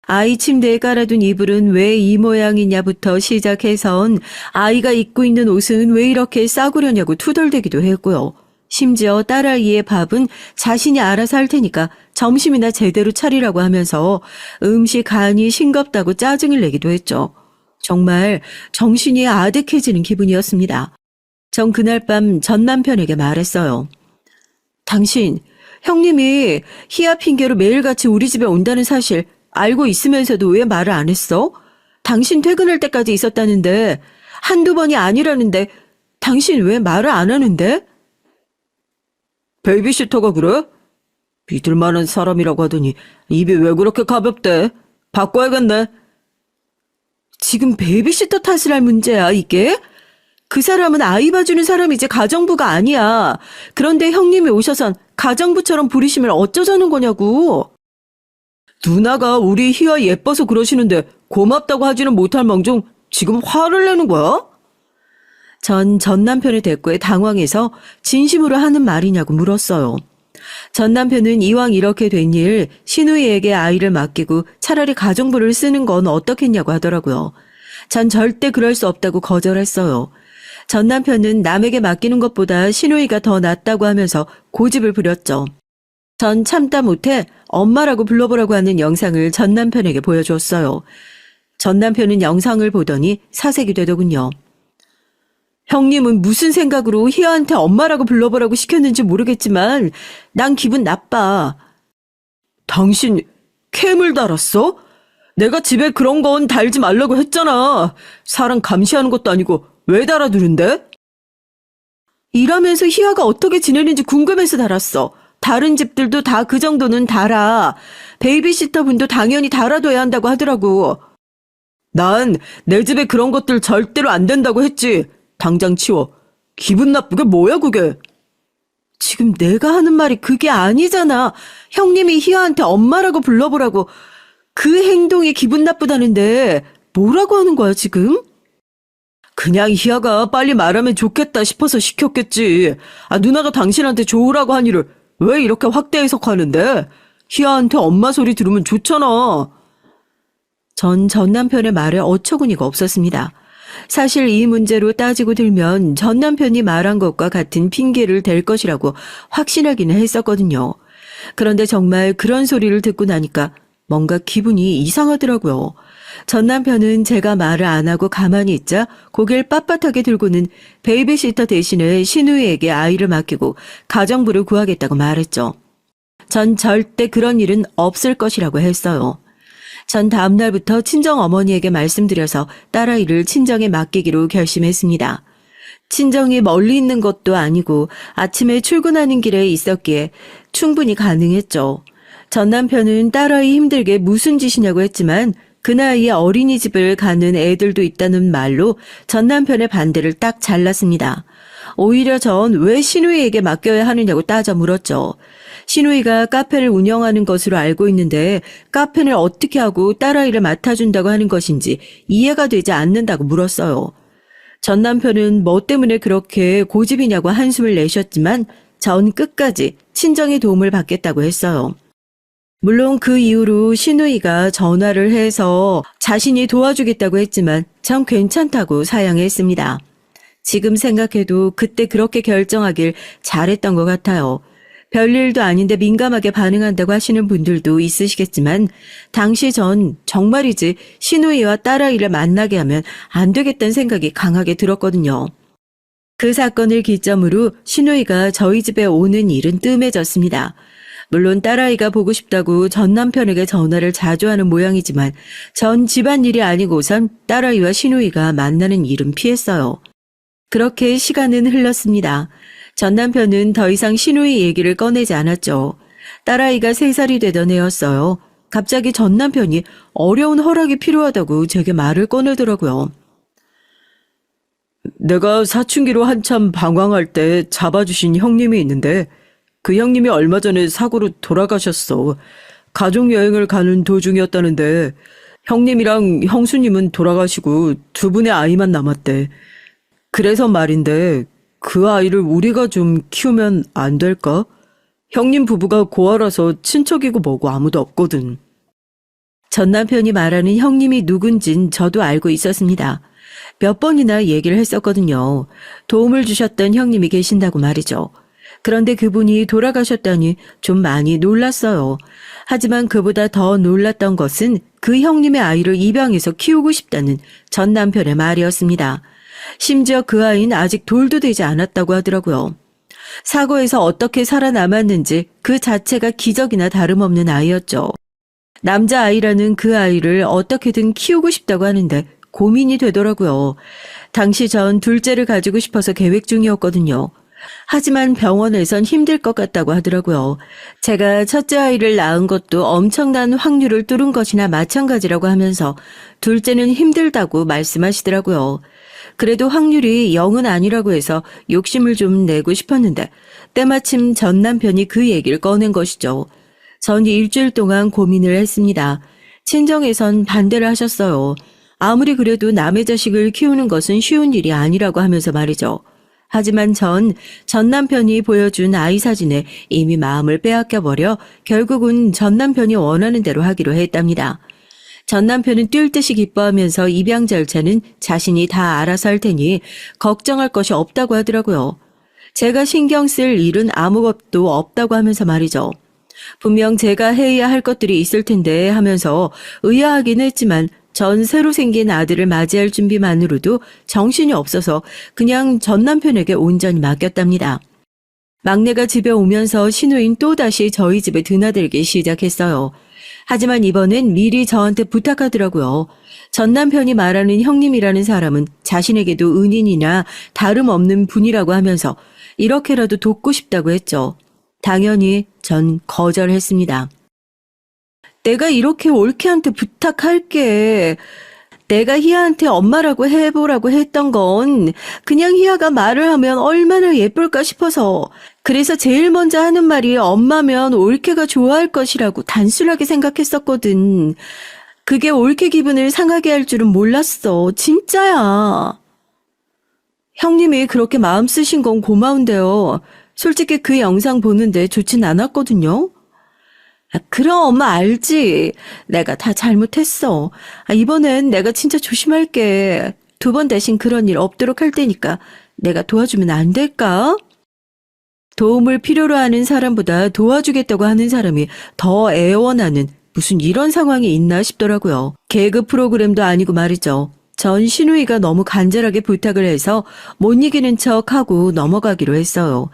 아이 침대에 깔아둔 이불은 왜 이 모양이냐부터 시작해선 아이가 입고 있는 옷은 왜 이렇게 싸구려냐고 투덜대기도 했고요. 심지어 딸아이의 밥은 자신이 알아서 할 테니까 점심이나 제대로 차리라고 하면서 음식 간이 싱겁다고 짜증을 내기도 했죠. 정말 정신이 아득해지는 기분이었습니다. 전 그날 밤 전 남편에게 말했어요. 당신, 형님이 희야 핑계로 매일같이 우리 집에 온다는 사실 알고 있으면서도 왜 말을 안 했어? 당신 퇴근할 때까지 있었다는데 한두 번이 아니라는데 당신 왜 말을 안 하는데? 베이비시터가 그래? 믿을 만한 사람이라고 하더니 입이 왜 그렇게 가볍대? 바꿔야겠네. 지금 베이비시터 탓을 할 문제야, 이게? 그 사람은 아이 봐주는 사람이지 가정부가 아니야. 그런데 형님이 오셔선 가정부처럼 부리시면 어쩌자는 거냐고. 누나가 우리 희아 예뻐서 그러시는데 고맙다고 하지는 못할 망정 지금 화를 내는 거야? 전 남편의 대꾸에 당황해서 진심으로 하는 말이냐고 물었어요. 전 남편은 이왕 이렇게 된 일 시누이에게 아이를 맡기고 차라리 가정부를 쓰는 건 어떻겠냐고 하더라고요. 전 절대 그럴 수 없다고 거절했어요. 전 남편은 남에게 맡기는 것보다 시누이가 더 낫다고 하면서 고집을 부렸죠. 전 참다 못해 엄마라고 불러보라고 하는 영상을 전 남편에게 보여줬어요. 전 남편은 영상을 보더니 사색이 되더군요. 형님은 무슨 생각으로 희아한테 엄마라고 불러보라고 시켰는지 모르겠지만 난 기분 나빠. 당신 캠을 달았어? 내가 집에 그런 건 달지 말라고 했잖아. 사람 감시하는 것도 아니고 왜 달아두는데? 일하면서 희아가 어떻게 지내는지 궁금해서 달았어. 다른 집들도 다 그 정도는 달아. 베이비시터 분도 당연히 달아둬야 한다고 하더라고. 난 내 집에 그런 것들 절대로 안 된다고 했지. 당장 치워. 기분 나쁘게 뭐야 그게. 지금 내가 하는 말이 그게 아니잖아. 형님이 희아한테 엄마라고 불러보라고. 그 행동이 기분 나쁘다는데 뭐라고 하는 거야 지금? 그냥 희아가 빨리 말하면 좋겠다 싶어서 시켰겠지. 누나가 당신한테 좋으라고 한 일을 왜 이렇게 확대 해석하는데? 희아한테 엄마 소리 들으면 좋잖아. 전 남편의 말에 어처구니가 없었습니다. 사실 이 문제로 따지고 들면 전 남편이 말한 것과 같은 핑계를 댈 것이라고 확신하기는 했었거든요. 그런데 정말 그런 소리를 듣고 나니까 뭔가 기분이 이상하더라고요. 전 남편은 제가 말을 안 하고 가만히 있자 고개를 빳빳하게 들고는 베이비시터 대신에 시누이에게 아이를 맡기고 가정부를 구하겠다고 말했죠. 전 절대 그런 일은 없을 것이라고 했어요. 전 다음 날부터 친정 어머니에게 말씀드려서 딸아이를 친정에 맡기기로 결심했습니다. 친정이 멀리 있는 것도 아니고 아침에 출근하는 길에 있었기에 충분히 가능했죠. 전 남편은 딸아이 힘들게 무슨 짓이냐고 했지만 그 나이에 어린이집을 가는 애들도 있다는 말로 전 남편의 반대를 딱 잘랐습니다. 오히려 전 왜 시누이에게 맡겨야 하느냐고 따져 물었죠. 시누이가 카페를 운영하는 것으로 알고 있는데 카페를 어떻게 하고 딸아이를 맡아준다고 하는 것인지 이해가 되지 않는다고 물었어요. 전 남편은 뭐 때문에 그렇게 고집이냐고 한숨을 내셨지만 전 끝까지 친정의 도움을 받겠다고 했어요. 물론 그 이후로 신우이가 전화를 해서 자신이 도와주겠다고 했지만 전 괜찮다고 사양했습니다. 지금 생각해도 그때 그렇게 결정하길 잘했던 것 같아요. 별일도 아닌데 민감하게 반응한다고 하시는 분들도 있으시겠지만 당시 전 정말이지 신우이와 딸아이를 만나게 하면 안 되겠다는 생각이 강하게 들었거든요. 그 사건을 기점으로 신우이가 저희 집에 오는 일은 뜸해졌습니다. 물론 딸아이가 보고 싶다고 전 남편에게 전화를 자주 하는 모양이지만 전 집안일이 아니고선 딸아이와 신우이가 만나는 일은 피했어요. 그렇게 시간은 흘렀습니다. 전 남편은 더 이상 신우이 얘기를 꺼내지 않았죠. 딸아이가 3살이 되던 해였어요. 갑자기 전 남편이 어려운 허락이 필요하다고 제게 말을 꺼내더라고요. 내가 사춘기로 한참 방황할 때 잡아주신 형님이 있는데 그 형님이 얼마 전에 사고로 돌아가셨어. 가족여행을 가는 도중이었다는데 형님이랑 형수님은 돌아가시고 2분의 아이만 남았대. 그래서 말인데 그 아이를 우리가 좀 키우면 안 될까? 형님 부부가 고아라서 친척이고 뭐고 아무도 없거든. 전 남편이 말하는 형님이 누군진 저도 알고 있었습니다. 몇 번이나 얘기를 했었거든요. 도움을 주셨던 형님이 계신다고 말이죠. 그런데 그분이 돌아가셨다니 좀 많이 놀랐어요. 하지만 그보다 더 놀랐던 것은 그 형님의 아이를 입양해서 키우고 싶다는 전 남편의 말이었습니다. 심지어 그 아이는 아직 돌도 되지 않았다고 하더라고요. 사고에서 어떻게 살아남았는지 그 자체가 기적이나 다름없는 아이였죠. 남자아이라는 그 아이를 어떻게든 키우고 싶다고 하는데 고민이 되더라고요. 당시 전 둘째를 가지고 싶어서 계획 중이었거든요. 하지만 병원에선 힘들 것 같다고 하더라고요. 제가 첫째 아이를 낳은 것도 엄청난 확률을 뚫은 것이나 마찬가지라고 하면서 둘째는 힘들다고 말씀하시더라고요. 그래도 확률이 0은 아니라고 해서 욕심을 좀 내고 싶었는데 때마침 전 남편이 그 얘기를 꺼낸 것이죠. 전 일주일 동안 고민을 했습니다. 친정에선 반대를 하셨어요. 아무리 그래도 남의 자식을 키우는 것은 쉬운 일이 아니라고 하면서 말이죠. 하지만 전 남편이 보여준 아이 사진에 이미 마음을 빼앗겨버려 결국은 전 남편이 원하는 대로 하기로 했답니다. 전 남편은 뛸 듯이 기뻐하면서 입양 절차는 자신이 다 알아서 할 테니 걱정할 것이 없다고 하더라고요. 제가 신경 쓸 일은 아무것도 없다고 하면서 말이죠. 분명 제가 해야 할 것들이 있을 텐데 하면서 의아하긴 했지만 전 새로 생긴 아들을 맞이할 준비만으로도 정신이 없어서 그냥 전 남편에게 온전히 맡겼답니다. 막내가 집에 오면서 신우인 또다시 저희 집에 드나들기 시작했어요. 하지만 이번엔 미리 저한테 부탁하더라고요. 전 남편이 말하는 형님이라는 사람은 자신에게도 은인이나 다름없는 분이라고 하면서 이렇게라도 돕고 싶다고 했죠. 당연히 전 거절했습니다. 내가 이렇게 올케한테 부탁할게. 내가 희아한테 엄마라고 해보라고 했던 건 그냥 희아가 말을 하면 얼마나 예쁠까 싶어서 그래서 제일 먼저 하는 말이 엄마면 올케가 좋아할 것이라고 단순하게 생각했었거든. 그게 올케 기분을 상하게 할 줄은 몰랐어. 진짜야. 형님이 그렇게 마음 쓰신 건 고마운데요. 솔직히 그 영상 보는데 좋진 않았거든요. 그럼 엄마 알지. 내가 다 잘못했어. 이번엔 내가 진짜 조심할게. 2번 대신 그런 일 없도록 할 테니까 내가 도와주면 안 될까? 도움을 필요로 하는 사람보다 도와주겠다고 하는 사람이 더 애원하는 무슨 이런 상황이 있나 싶더라고요. 개그 프로그램도 아니고 말이죠. 전 신우이가 너무 간절하게 부탁을 해서 못 이기는 척하고 넘어가기로 했어요.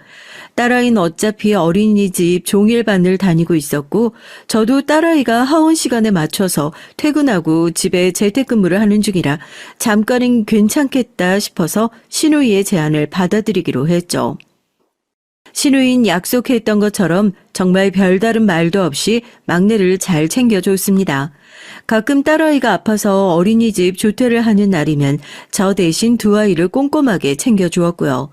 딸아이는 어차피 어린이집 종일반을 다니고 있었고 저도 딸아이가 하원 시간에 맞춰서 퇴근하고 집에 재택근무를 하는 중이라 잠깐은 괜찮겠다 싶어서 신우이의 제안을 받아들이기로 했죠. 신우인 약속했던 것처럼 정말 별다른 말도 없이 막내를 잘 챙겨줬습니다. 가끔 딸아이가 아파서 어린이집 조퇴를 하는 날이면 저 대신 2아이를 꼼꼼하게 챙겨주었고요.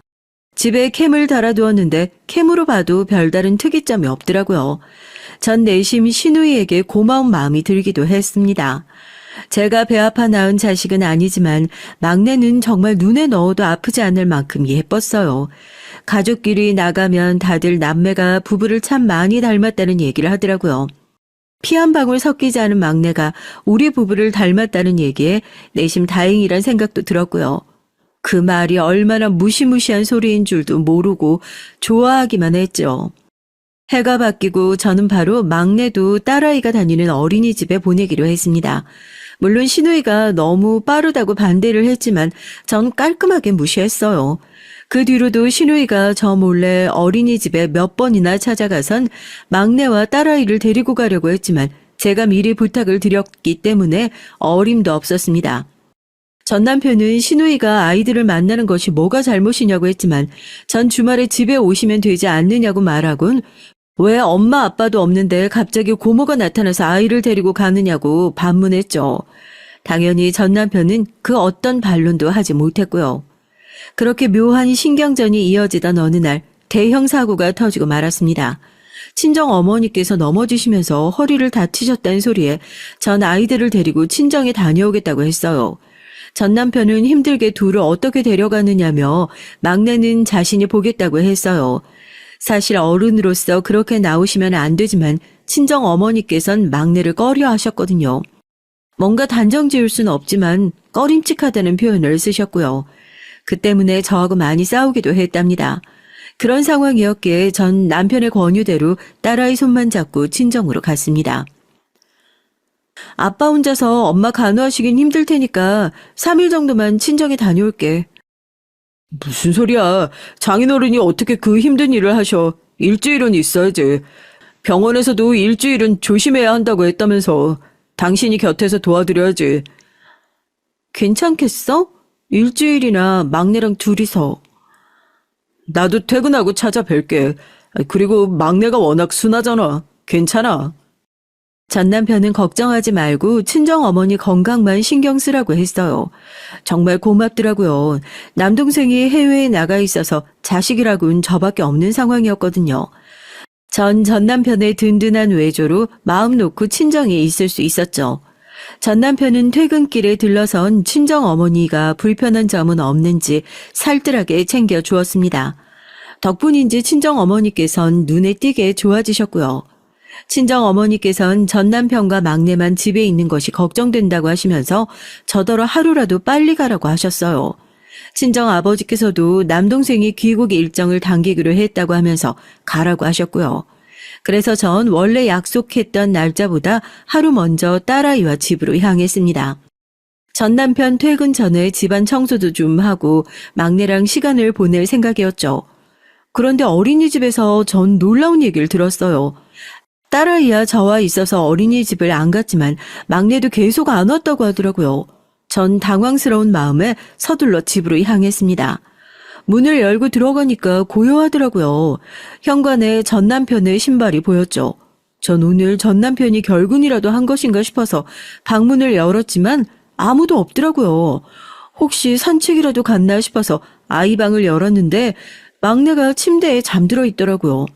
집에 캠을 달아두었는데 캠으로 봐도 별다른 특이점이 없더라고요. 전 내심 신우이에게 고마운 마음이 들기도 했습니다. 제가 배 아파 낳은 자식은 아니지만 막내는 정말 눈에 넣어도 아프지 않을 만큼 예뻤어요. 가족끼리 나가면 다들 남매가 부부를 참 많이 닮았다는 얘기를 하더라고요. 피 한 방울 섞이지 않은 막내가 우리 부부를 닮았다는 얘기에 내심 다행이란 생각도 들었고요. 그 말이 얼마나 무시무시한 소리인 줄도 모르고 좋아하기만 했죠. 해가 바뀌고 저는 바로 막내도 딸아이가 다니는 어린이집에 보내기로 했습니다. 물론 신우이가 너무 빠르다고 반대를 했지만 전 깔끔하게 무시했어요. 그 뒤로도 신우이가 저 몰래 어린이집에 몇 번이나 찾아가선 막내와 딸아이를 데리고 가려고 했지만 제가 미리 부탁을 드렸기 때문에 어림도 없었습니다. 전 남편은 신우이가 아이들을 만나는 것이 뭐가 잘못이냐고 했지만 전 주말에 집에 오시면 되지 않느냐고 말하곤 왜 엄마 아빠도 없는데 갑자기 고모가 나타나서 아이를 데리고 가느냐고 반문했죠. 당연히 전 남편은 그 어떤 반론도 하지 못했고요. 그렇게 묘한 신경전이 이어지던 어느 날 대형 사고가 터지고 말았습니다. 친정 어머니께서 넘어지시면서 허리를 다치셨다는 소리에 전 아이들을 데리고 친정에 다녀오겠다고 했어요. 전 남편은 힘들게 둘을 어떻게 데려가느냐며 막내는 자신이 보겠다고 했어요. 사실 어른으로서 그렇게 나오시면 안 되지만 친정 어머니께선 막내를 꺼려 하셨거든요. 뭔가 단정 지을 수는 없지만 꺼림칙하다는 표현을 쓰셨고요. 그 때문에 저하고 많이 싸우기도 했답니다. 그런 상황이었기에 전 남편의 권유대로 딸아이 손만 잡고 친정으로 갔습니다. 아빠 혼자서 엄마 간호하시긴 힘들 테니까 3일 정도만 친정에 다녀올게. 무슨 소리야. 장인어른이 어떻게 그 힘든 일을 하셔. 일주일은 있어야지. 병원에서도 일주일은 조심해야 한다고 했다면서. 당신이 곁에서 도와드려야지. 괜찮겠어? 일주일이나 막내랑 둘이서. 나도 퇴근하고 찾아뵐게. 그리고 막내가 워낙 순하잖아. 괜찮아. 전 남편은 걱정하지 말고 친정어머니 건강만 신경 쓰라고 했어요. 정말 고맙더라고요. 남동생이 해외에 나가 있어서 자식이라고는 저밖에 없는 상황이었거든요. 전 남편의 든든한 외조로 마음 놓고 친정에 있을 수 있었죠. 전 남편은 퇴근길에 들러선 친정어머니가 불편한 점은 없는지 살뜰하게 챙겨 주었습니다. 덕분인지 친정어머니께선 눈에 띄게 좋아지셨고요. 친정어머니께선 전 남편과 막내만 집에 있는 것이 걱정된다고 하시면서 저더러 하루라도 빨리 가라고 하셨어요. 친정아버지께서도 남동생이 귀국 일정을 당기기로 했다고 하면서 가라고 하셨고요. 그래서 전 원래 약속했던 날짜보다 하루 먼저 딸아이와 집으로 향했습니다. 전 남편 퇴근 전에 집안 청소도 좀 하고 막내랑 시간을 보낼 생각이었죠. 그런데 어린이집에서 전 놀라운 얘기를 들었어요. 딸아이야 저와 있어서 어린이집을 안 갔지만 막내도 계속 안 왔다고 하더라고요. 전 당황스러운 마음에 서둘러 집으로 향했습니다. 문을 열고 들어가니까 고요하더라고요. 현관에 전 남편의 신발이 보였죠. 전 오늘 전 남편이 결근이라도 한 것인가 싶어서 방문을 열었지만 아무도 없더라고요. 혹시 산책이라도 갔나 싶어서 아이 방을 열었는데 막내가 침대에 잠들어 있더라고요.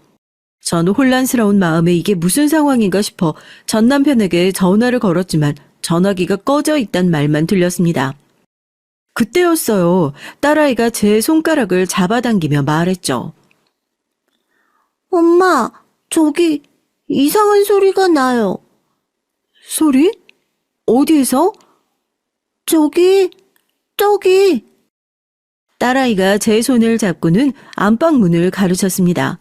전 혼란스러운 마음에 이게 무슨 상황인가 싶어 전 남편에게 전화를 걸었지만 전화기가 꺼져 있단 말만 들렸습니다. 그때였어요. 딸아이가 제 손가락을 잡아당기며 말했죠. 엄마, 저기 이상한 소리가 나요. 소리? 어디에서? 저기. 딸아이가 제 손을 잡고는 안방 문을 가르쳤습니다.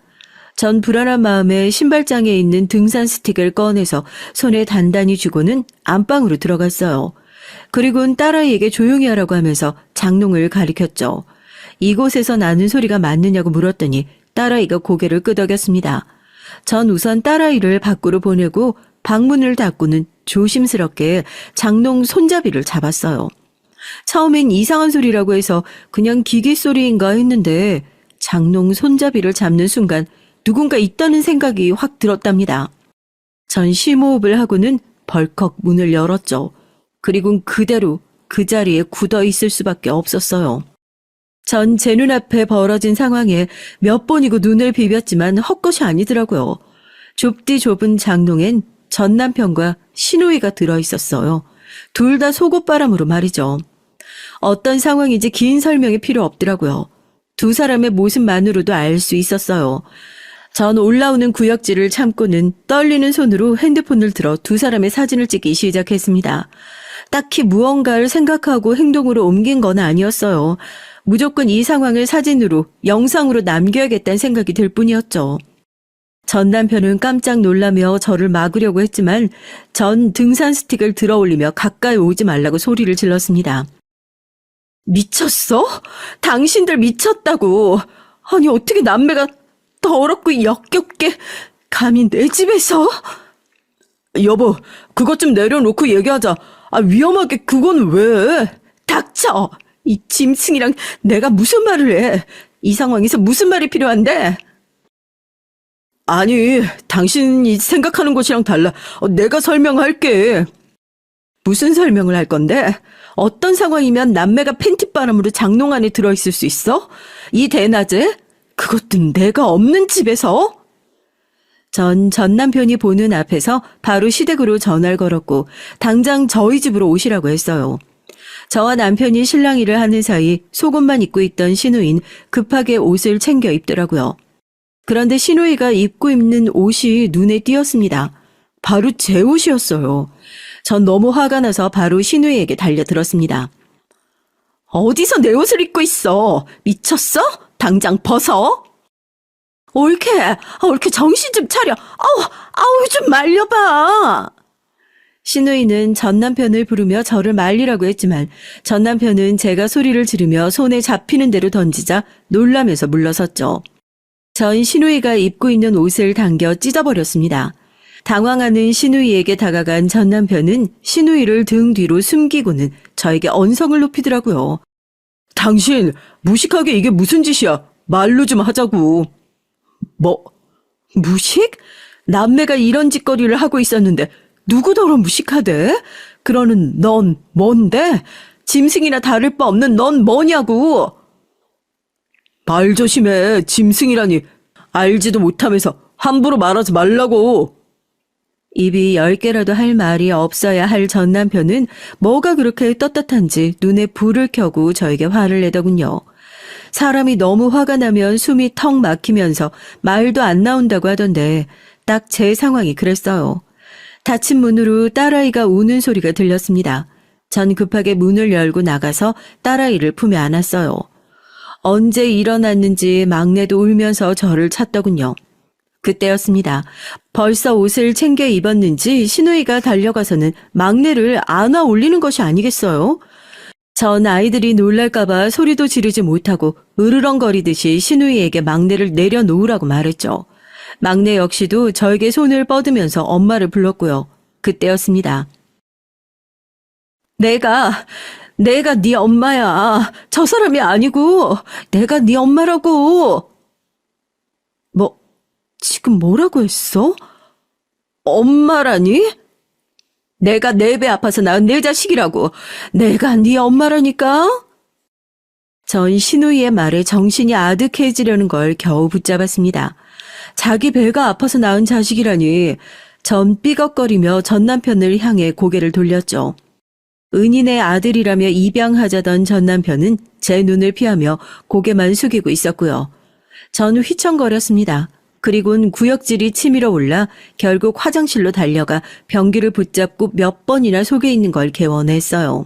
전 불안한 마음에 신발장에 있는 등산 스틱을 꺼내서 손에 단단히 쥐고는 안방으로 들어갔어요. 그리고는 딸아이에게 조용히 하라고 하면서 장롱을 가리켰죠. 이곳에서 나는 소리가 맞느냐고 물었더니 딸아이가 고개를 끄덕였습니다. 전 우선 딸아이를 밖으로 보내고 방문을 닫고는 조심스럽게 장롱 손잡이를 잡았어요. 처음엔 이상한 소리라고 해서 그냥 기계 소리인가 했는데 장롱 손잡이를 잡는 순간 누군가 있다는 생각이 확 들었답니다. 전 심호흡을 하고는 벌컥 문을 열었죠. 그리고 그대로 그 자리에 굳어 있을 수밖에 없었어요. 전 제 눈앞에 벌어진 상황에 몇 번이고 눈을 비볐지만 헛것이 아니더라고요. 좁디 좁은 장롱엔 전 남편과 신우이가 들어있었어요. 둘 다 속옷바람으로 말이죠. 어떤 상황인지 긴 설명이 필요 없더라고요. 두 사람의 모습만으로도 알 수 있었어요. 전 올라오는 구역질을 참고는 떨리는 손으로 핸드폰을 들어 두 사람의 사진을 찍기 시작했습니다. 딱히 무언가를 생각하고 행동으로 옮긴 건 아니었어요. 무조건 이 상황을 사진으로, 영상으로 남겨야겠다는 생각이 들 뿐이었죠. 전 남편은 깜짝 놀라며 저를 막으려고 했지만 전 등산 스틱을 들어 올리며 가까이 오지 말라고 소리를 질렀습니다. 미쳤어? 당신들 미쳤다고. 아니 어떻게 남매가 더럽고 역겹게 감히 내 집에서? 여보, 그것 좀 내려놓고 얘기하자. 위험하게 그건 왜? 닥쳐! 이 짐승이랑 내가 무슨 말을 해? 이 상황에서 무슨 말이 필요한데? 아니, 당신이 생각하는 것이랑 달라. 내가 설명할게. 무슨 설명을 할 건데? 어떤 상황이면 남매가 팬티바람으로 장롱 안에 들어있을 수 있어? 이 대낮에? 그것도 내가 없는 집에서? 전 남편이 보는 앞에서 바로 시댁으로 전화를 걸었고 당장 저희 집으로 오시라고 했어요. 저와 남편이 실랑이를 하는 사이 속옷만 입고 있던 신우인 급하게 옷을 챙겨 입더라고요. 그런데 신우이가 입고 있는 옷이 눈에 띄었습니다. 바로 제 옷이었어요. 전 너무 화가 나서 바로 신우이에게 달려들었습니다. 어디서 내 옷을 입고 있어? 미쳤어? 당장 벗어? 옳게 정신 좀 차려. 아우 좀 말려봐. 신우이는 전 남편을 부르며 저를 말리라고 했지만 전 남편은 제가 소리를 지르며 손에 잡히는 대로 던지자 놀라면서 물러섰죠. 전 신우이가 입고 있는 옷을 당겨 찢어버렸습니다. 당황하는 신우이에게 다가간 전 남편은 신우이를 등 뒤로 숨기고는 저에게 언성을 높이더라고요. 당신 무식하게 이게 무슨 짓이야? 말로 좀 하자고. 뭐? 무식? 남매가 이런 짓거리를 하고 있었는데 누구더러 무식하대? 그러는 넌 뭔데? 짐승이나 다를 바 없는 넌 뭐냐고? 말 조심해. 짐승이라니. 알지도 못하면서 함부로 말하지 말라고. 입이 10개라도 할 말이 없어야 할 전 남편은 뭐가 그렇게 떳떳한지 눈에 불을 켜고 저에게 화를 내더군요. 사람이 너무 화가 나면 숨이 턱 막히면서 말도 안 나온다고 하던데 딱 제 상황이 그랬어요. 닫힌 문으로 딸아이가 우는 소리가 들렸습니다. 전 급하게 문을 열고 나가서 딸아이를 품에 안았어요. 언제 일어났는지 막내도 울면서 저를 찾더군요. 그때였습니다. 벌써 옷을 챙겨 입었는지 신우이가 달려가서는 막내를 안아 올리는 것이 아니겠어요? 전 아이들이 놀랄까봐 소리도 지르지 못하고 으르렁거리듯이 신우이에게 막내를 내려놓으라고 말했죠. 막내 역시도 저에게 손을 뻗으면서 엄마를 불렀고요. 그때였습니다. 내가 네 엄마야. 저 사람이 아니고 내가 네 엄마라고. 지금 뭐라고 했어? 엄마라니? 내가 4배 아파서 낳은 내 자식이라고. 내가 네 엄마라니까? 전 신우이의 말에 정신이 아득해지려는 걸 겨우 붙잡았습니다. 자기 배가 아파서 낳은 자식이라니. 전 삐걱거리며 전 남편을 향해 고개를 돌렸죠. 은인의 아들이라며 입양하자던 전 남편은 제 눈을 피하며 고개만 숙이고 있었고요. 전 휘청거렸습니다. 그리곤 구역질이 치밀어 올라 결국 화장실로 달려가 변기를 붙잡고 몇 번이나 속에 있는 걸 개원했어요.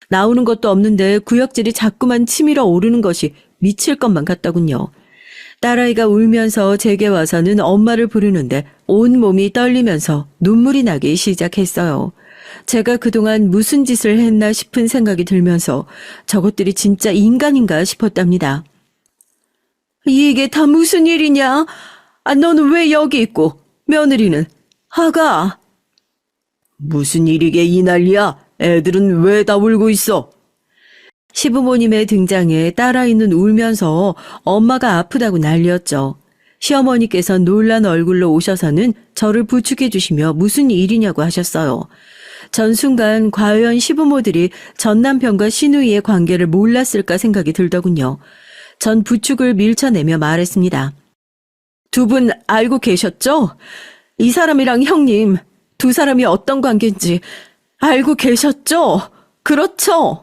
나오는 것도 없는데 구역질이 자꾸만 치밀어 오르는 것이 미칠 것만 같더군요. 딸아이가 울면서 제게 와서는 엄마를 부르는데 온몸이 떨리면서 눈물이 나기 시작했어요. 제가 그동안 무슨 짓을 했나 싶은 생각이 들면서 저것들이 진짜 인간인가 싶었답니다. 이게 다 무슨 일이냐? 너는 왜 여기 있고 며느리는? 아가. 무슨 일이게 이 난리야? 애들은 왜 다 울고 있어? 시부모님의 등장에 딸아이는 울면서 엄마가 아프다고 난리였죠. 시어머니께서 놀란 얼굴로 오셔서는 저를 부축해 주시며 무슨 일이냐고 하셨어요. 전 순간 과연 시부모들이 전 남편과 신우이의 관계를 몰랐을까 생각이 들더군요. 전 부축을 밀쳐내며 말했습니다. 2분 알고 계셨죠? 이 사람이랑 형님, 2사람이 어떤 관계인지 알고 계셨죠? 그렇죠?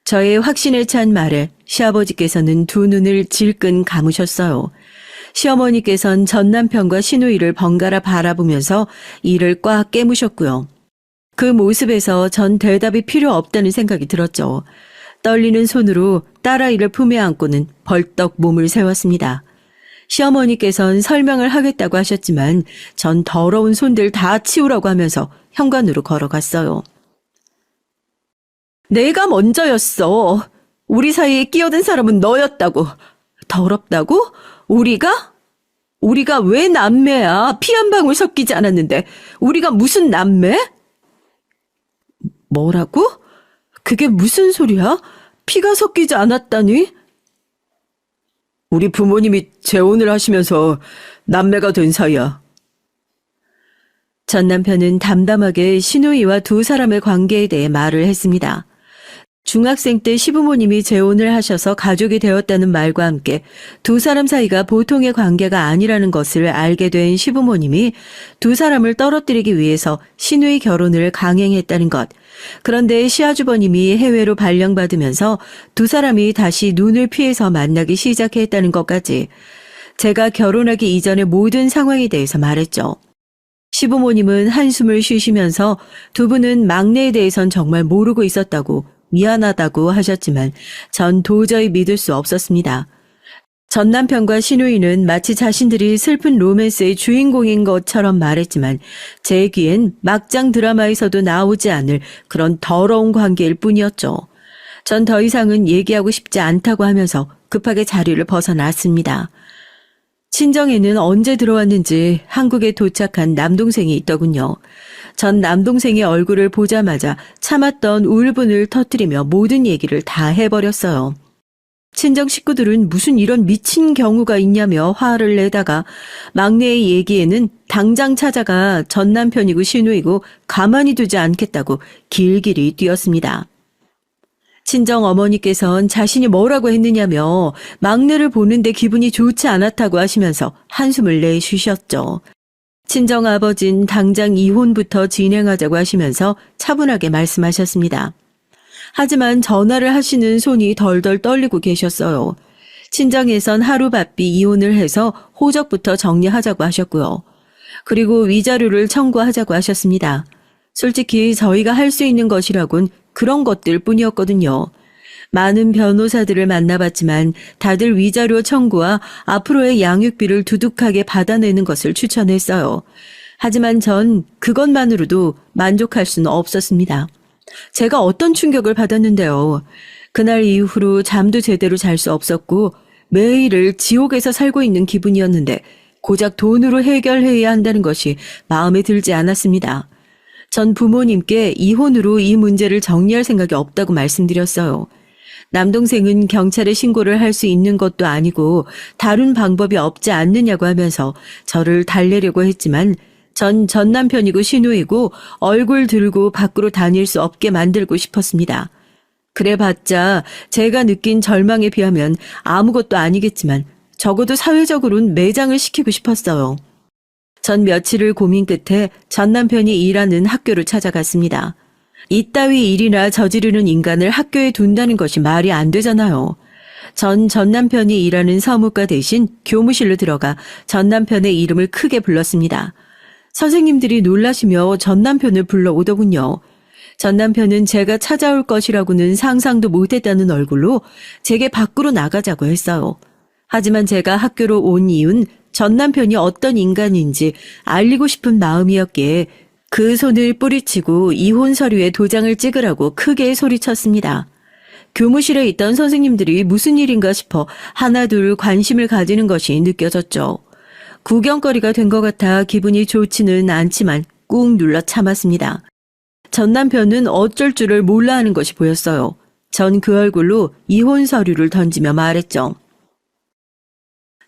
저의 확신에 찬 말에 시아버지께서는 2눈을 질끈 감으셨어요. 시어머니께선 전 남편과 시누이를 번갈아 바라보면서 이를 꽉 깨무셨고요. 그 모습에서 전 대답이 필요 없다는 생각이 들었죠. 떨리는 손으로 딸아이를 품에 안고는 벌떡 몸을 세웠습니다. 시어머니께선 설명을 하겠다고 하셨지만 전 더러운 손들 다 치우라고 하면서 현관으로 걸어갔어요. 내가 먼저였어. 우리 사이에 끼어든 사람은 너였다고. 더럽다고? 우리가? 우리가 왜 남매야? 피 한 방울 섞이지 않았는데 우리가 무슨 남매? 뭐라고? 그게 무슨 소리야? 피가 섞이지 않았다니? 우리 부모님이 재혼을 하시면서 남매가 된 사이야. 전 남편은 담담하게 시누이와 두 사람의 관계에 대해 말을 했습니다. 중학생 때 시부모님이 재혼을 하셔서 가족이 되었다는 말과 함께 두 사람 사이가 보통의 관계가 아니라는 것을 알게 된 시부모님이 두 사람을 떨어뜨리기 위해서 시누이 결혼을 강행했다는 것. 그런데 시아주버님이 해외로 발령받으면서 두 사람이 다시 눈을 피해서 만나기 시작했다는 것까지 제가 결혼하기 이전의 모든 상황에 대해서 말했죠. 시부모님은 한숨을 쉬시면서 두 분은 막내에 대해선 정말 모르고 있었다고 미안하다고 하셨지만 전 도저히 믿을 수 없었습니다. 전 남편과 시누이는 마치 자신들이 슬픈 로맨스의 주인공인 것처럼 말했지만 제 귀엔 막장 드라마에서도 나오지 않을 그런 더러운 관계일 뿐이었죠. 전 더 이상은 얘기하고 싶지 않다고 하면서 급하게 자리를 벗어났습니다. 친정에는 언제 들어왔는지 한국에 도착한 남동생이 있더군요. 전 남동생의 얼굴을 보자마자 참았던 울분을 터뜨리며 모든 얘기를 다 해버렸어요. 친정 식구들은 무슨 이런 미친 경우가 있냐며 화를 내다가 막내의 얘기에는 당장 찾아가 전 남편이고 시누이고 가만히 두지 않겠다고 길길이 뛰었습니다. 친정 어머니께선 자신이 뭐라고 했느냐며 막내를 보는데 기분이 좋지 않았다고 하시면서 한숨을 내쉬셨죠. 친정 아버진 당장 이혼부터 진행하자고 하시면서 차분하게 말씀하셨습니다. 하지만 전화를 하시는 손이 덜덜 떨리고 계셨어요. 친정에선 하루바삐 이혼을 해서 호적부터 정리하자고 하셨고요. 그리고 위자료를 청구하자고 하셨습니다. 솔직히 저희가 할 수 있는 것이라곤 그런 것들 뿐이었거든요. 많은 변호사들을 만나봤지만 다들 위자료 청구와 앞으로의 양육비를 두둑하게 받아내는 것을 추천했어요. 하지만 전 그것만으로도 만족할 수는 없었습니다. 제가 어떤 충격을 받았는데요. 그날 이후로 잠도 제대로 잘 수 없었고 매일을 지옥에서 살고 있는 기분이었는데 고작 돈으로 해결해야 한다는 것이 마음에 들지 않았습니다. 전 부모님께 이혼으로 이 문제를 정리할 생각이 없다고 말씀드렸어요. 남동생은 경찰에 신고를 할 수 있는 것도 아니고 다른 방법이 없지 않느냐고 하면서 저를 달래려고 했지만 전 남편이고 시누이고 얼굴 들고 밖으로 다닐 수 없게 만들고 싶었습니다. 그래봤자 제가 느낀 절망에 비하면 아무것도 아니겠지만 적어도 사회적으로는 매장을 시키고 싶었어요. 전 며칠을 고민 끝에 전 남편이 일하는 학교로 찾아갔습니다. 이따위 일이나 저지르는 인간을 학교에 둔다는 것이 말이 안 되잖아요. 전 남편이 일하는 서무과 대신 교무실로 들어가 전 남편의 이름을 크게 불렀습니다. 선생님들이 놀라시며 전 남편을 불러오더군요. 전 남편은 제가 찾아올 것이라고는 상상도 못했다는 얼굴로 제게 밖으로 나가자고 했어요. 하지만 제가 학교로 온 이유는 전 남편이 어떤 인간인지 알리고 싶은 마음이었기에 그 손을 뿌리치고 이혼 서류에 도장을 찍으라고 크게 소리쳤습니다. 교무실에 있던 선생님들이 무슨 일인가 싶어 하나둘 관심을 가지는 것이 느껴졌죠. 구경거리가 된 것 같아 기분이 좋지는 않지만 꾹 눌러 참았습니다. 전 남편은 어쩔 줄을 몰라 하는 것이 보였어요. 전 그 얼굴로 이혼 서류를 던지며 말했죠.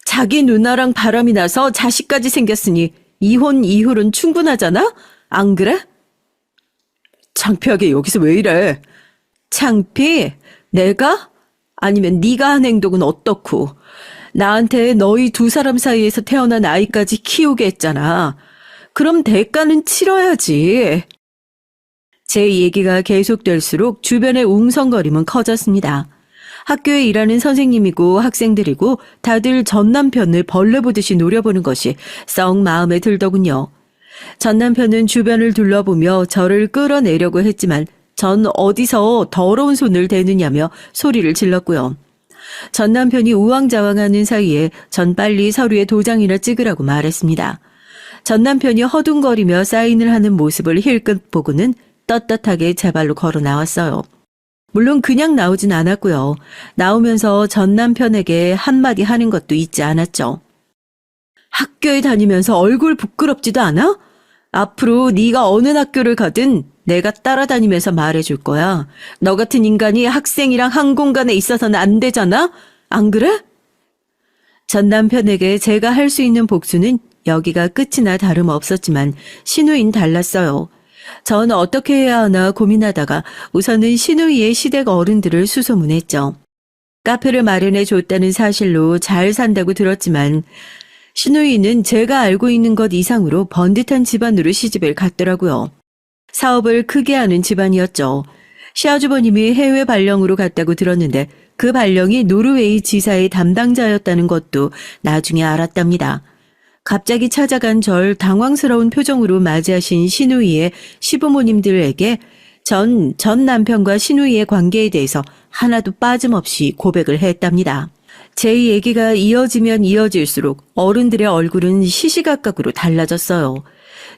자기 누나랑 바람이 나서 자식까지 생겼으니 이혼 이후로는 충분하잖아? 안 그래? 창피하게 여기서 왜 이래? 창피? 내가? 아니면 네가 한 행동은 어떻고? 나한테 너희 두 사람 사이에서 태어난 아이까지 키우게 했잖아. 그럼 대가는 치러야지. 제 얘기가 계속될수록 주변의 웅성거림은 커졌습니다. 학교에 일하는 선생님이고 학생들이고 다들 전 남편을 벌레 보듯이 노려보는 것이 썩 마음에 들더군요. 전 남편은 주변을 둘러보며 저를 끌어내려고 했지만 전 어디서 더러운 손을 대느냐며 소리를 질렀고요. 전 남편이 우왕좌왕하는 사이에 전 빨리 서류에 도장이나 찍으라고 말했습니다. 전 남편이 허둥거리며 사인을 하는 모습을 힐끗 보고는 떳떳하게 제 발로 걸어 나왔어요. 물론 그냥 나오진 않았고요. 나오면서 전 남편에게 한마디 하는 것도 잊지 않았죠. 학교에 다니면서 얼굴 부끄럽지도 않아? 앞으로 네가 어느 학교를 가든 내가 따라다니면서 말해줄 거야. 너 같은 인간이 학생이랑 한 공간에 있어서는 안 되잖아? 안 그래? 전 남편에게 제가 할 수 있는 복수는 여기가 끝이나 다름없었지만 신우인 달랐어요. 전 어떻게 해야 하나 고민하다가 우선은 신우이의 시댁 어른들을 수소문했죠. 카페를 마련해 줬다는 사실로 잘 산다고 들었지만 신우이는 제가 알고 있는 것 이상으로 번듯한 집안으로 시집을 갔더라고요. 사업을 크게 하는 집안이었죠. 시아주버님이 해외 발령으로 갔다고 들었는데 그 발령이 노르웨이 지사의 담당자였다는 것도 나중에 알았답니다. 갑자기 찾아간 절 당황스러운 표정으로 맞이하신 신우이의 시부모님들에게 전 남편과 신우이의 관계에 대해서 하나도 빠짐없이 고백을 했답니다. 제 얘기가 이어지면 이어질수록 어른들의 얼굴은 시시각각으로 달라졌어요.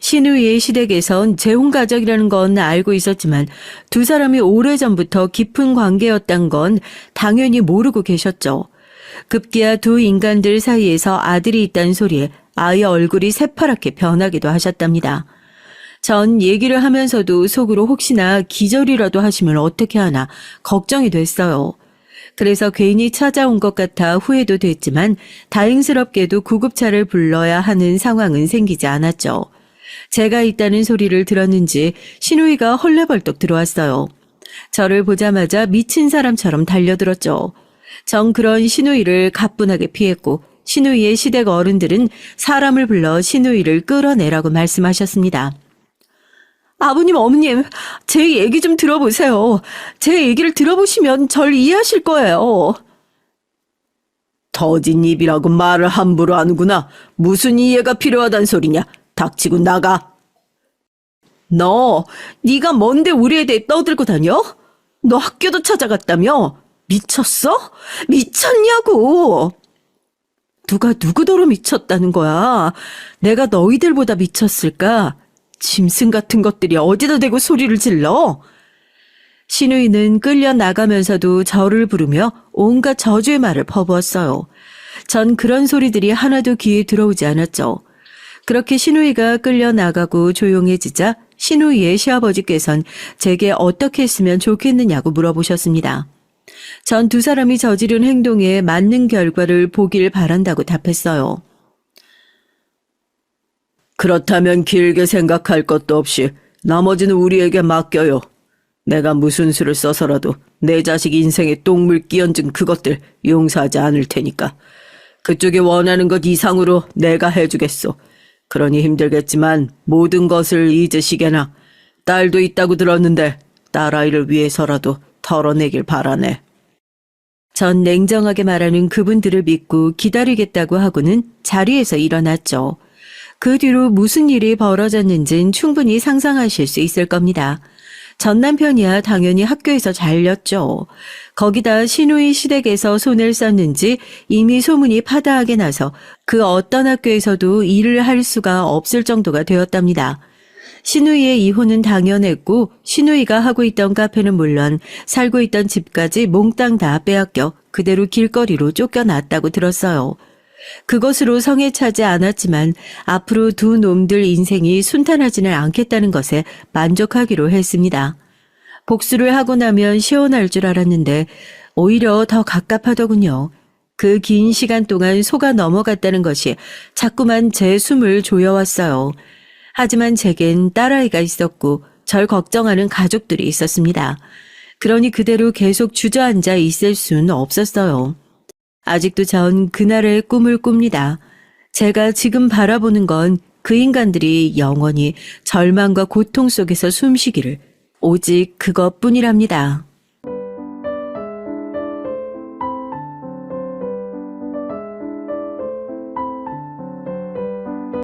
신우이의 시댁에선 재혼 가족이라는 건 알고 있었지만 두 사람이 오래전부터 깊은 관계였단 건 당연히 모르고 계셨죠. 급기야 두 인간들 사이에서 아들이 있다는 소리에 아이의 얼굴이 새파랗게 변하기도 하셨답니다. 전 얘기를 하면서도 속으로 혹시나 기절이라도 하시면 어떻게 하나 걱정이 됐어요. 그래서 괜히 찾아온 것 같아 후회도 됐지만 다행스럽게도 구급차를 불러야 하는 상황은 생기지 않았죠. 제가 있다는 소리를 들었는지 신우이가 헐레벌떡 들어왔어요. 저를 보자마자 미친 사람처럼 달려들었죠. 전 그런 신우이를 가뿐하게 피했고 신우이의 시댁 어른들은 사람을 불러 신우이를 끌어내라고 말씀하셨습니다. 아버님, 어머님, 제 얘기 좀 들어보세요. 제 얘기를 들어보시면 절 이해하실 거예요. 터진 입이라고 말을 함부로 하는구나. 무슨 이해가 필요하단 소리냐. 닥치고 나가. 네가 뭔데 우리에 대해 떠들고 다녀? 너 학교도 찾아갔다며? 미쳤어? 미쳤냐고. 누가 누구더러 미쳤다는 거야. 내가 너희들보다 미쳤을까? 짐승 같은 것들이 어디다 대고 소리를 질러? 신우이는 끌려나가면서도 저를 부르며 온갖 저주의 말을 퍼부었어요. 전 그런 소리들이 하나도 귀에 들어오지 않았죠. 그렇게 신우이가 끌려나가고 조용해지자 신우이의 시아버지께선 제게 어떻게 했으면 좋겠느냐고 물어보셨습니다. 전 두 사람이 저지른 행동에 맞는 결과를 보길 바란다고 답했어요. 그렇다면 길게 생각할 것도 없이 나머지는 우리에게 맡겨요. 내가 무슨 수를 써서라도 내 자식 인생에 똥물 끼얹은 그것들 용서하지 않을 테니까. 그쪽이 원하는 것 이상으로 내가 해주겠소. 그러니 힘들겠지만 모든 것을 잊으시게나. 딸도 있다고 들었는데 딸아이를 위해서라도 털어내길 바라네. 전 냉정하게 말하는 그분들을 믿고 기다리겠다고 하고는 자리에서 일어났죠. 그 뒤로 무슨 일이 벌어졌는지는 충분히 상상하실 수 있을 겁니다. 전 남편이야 당연히 학교에서 잘렸죠. 거기다 신우이 시댁에서 손을 썼는지 이미 소문이 파다하게 나서 그 어떤 학교에서도 일을 할 수가 없을 정도가 되었답니다. 신우이의 이혼은 당연했고 신우이가 하고 있던 카페는 물론 살고 있던 집까지 몽땅 다 빼앗겨 그대로 길거리로 쫓겨났다고 들었어요. 그것으로 성에 차지 않았지만 앞으로 두 놈들 인생이 순탄하지는 않겠다는 것에 만족하기로 했습니다. 복수를 하고 나면 시원할 줄 알았는데 오히려 더 갑갑하더군요. 그 긴 시간 동안 속아 넘어갔다는 것이 자꾸만 제 숨을 조여왔어요. 하지만 제겐 딸아이가 있었고 절 걱정하는 가족들이 있었습니다. 그러니 그대로 계속 주저앉아 있을 수는 없었어요. 아직도 전 그날의 꿈을 꿉니다. 제가 지금 바라보는 건 그 인간들이 영원히 절망과 고통 속에서 숨쉬기를 오직 그것뿐이랍니다.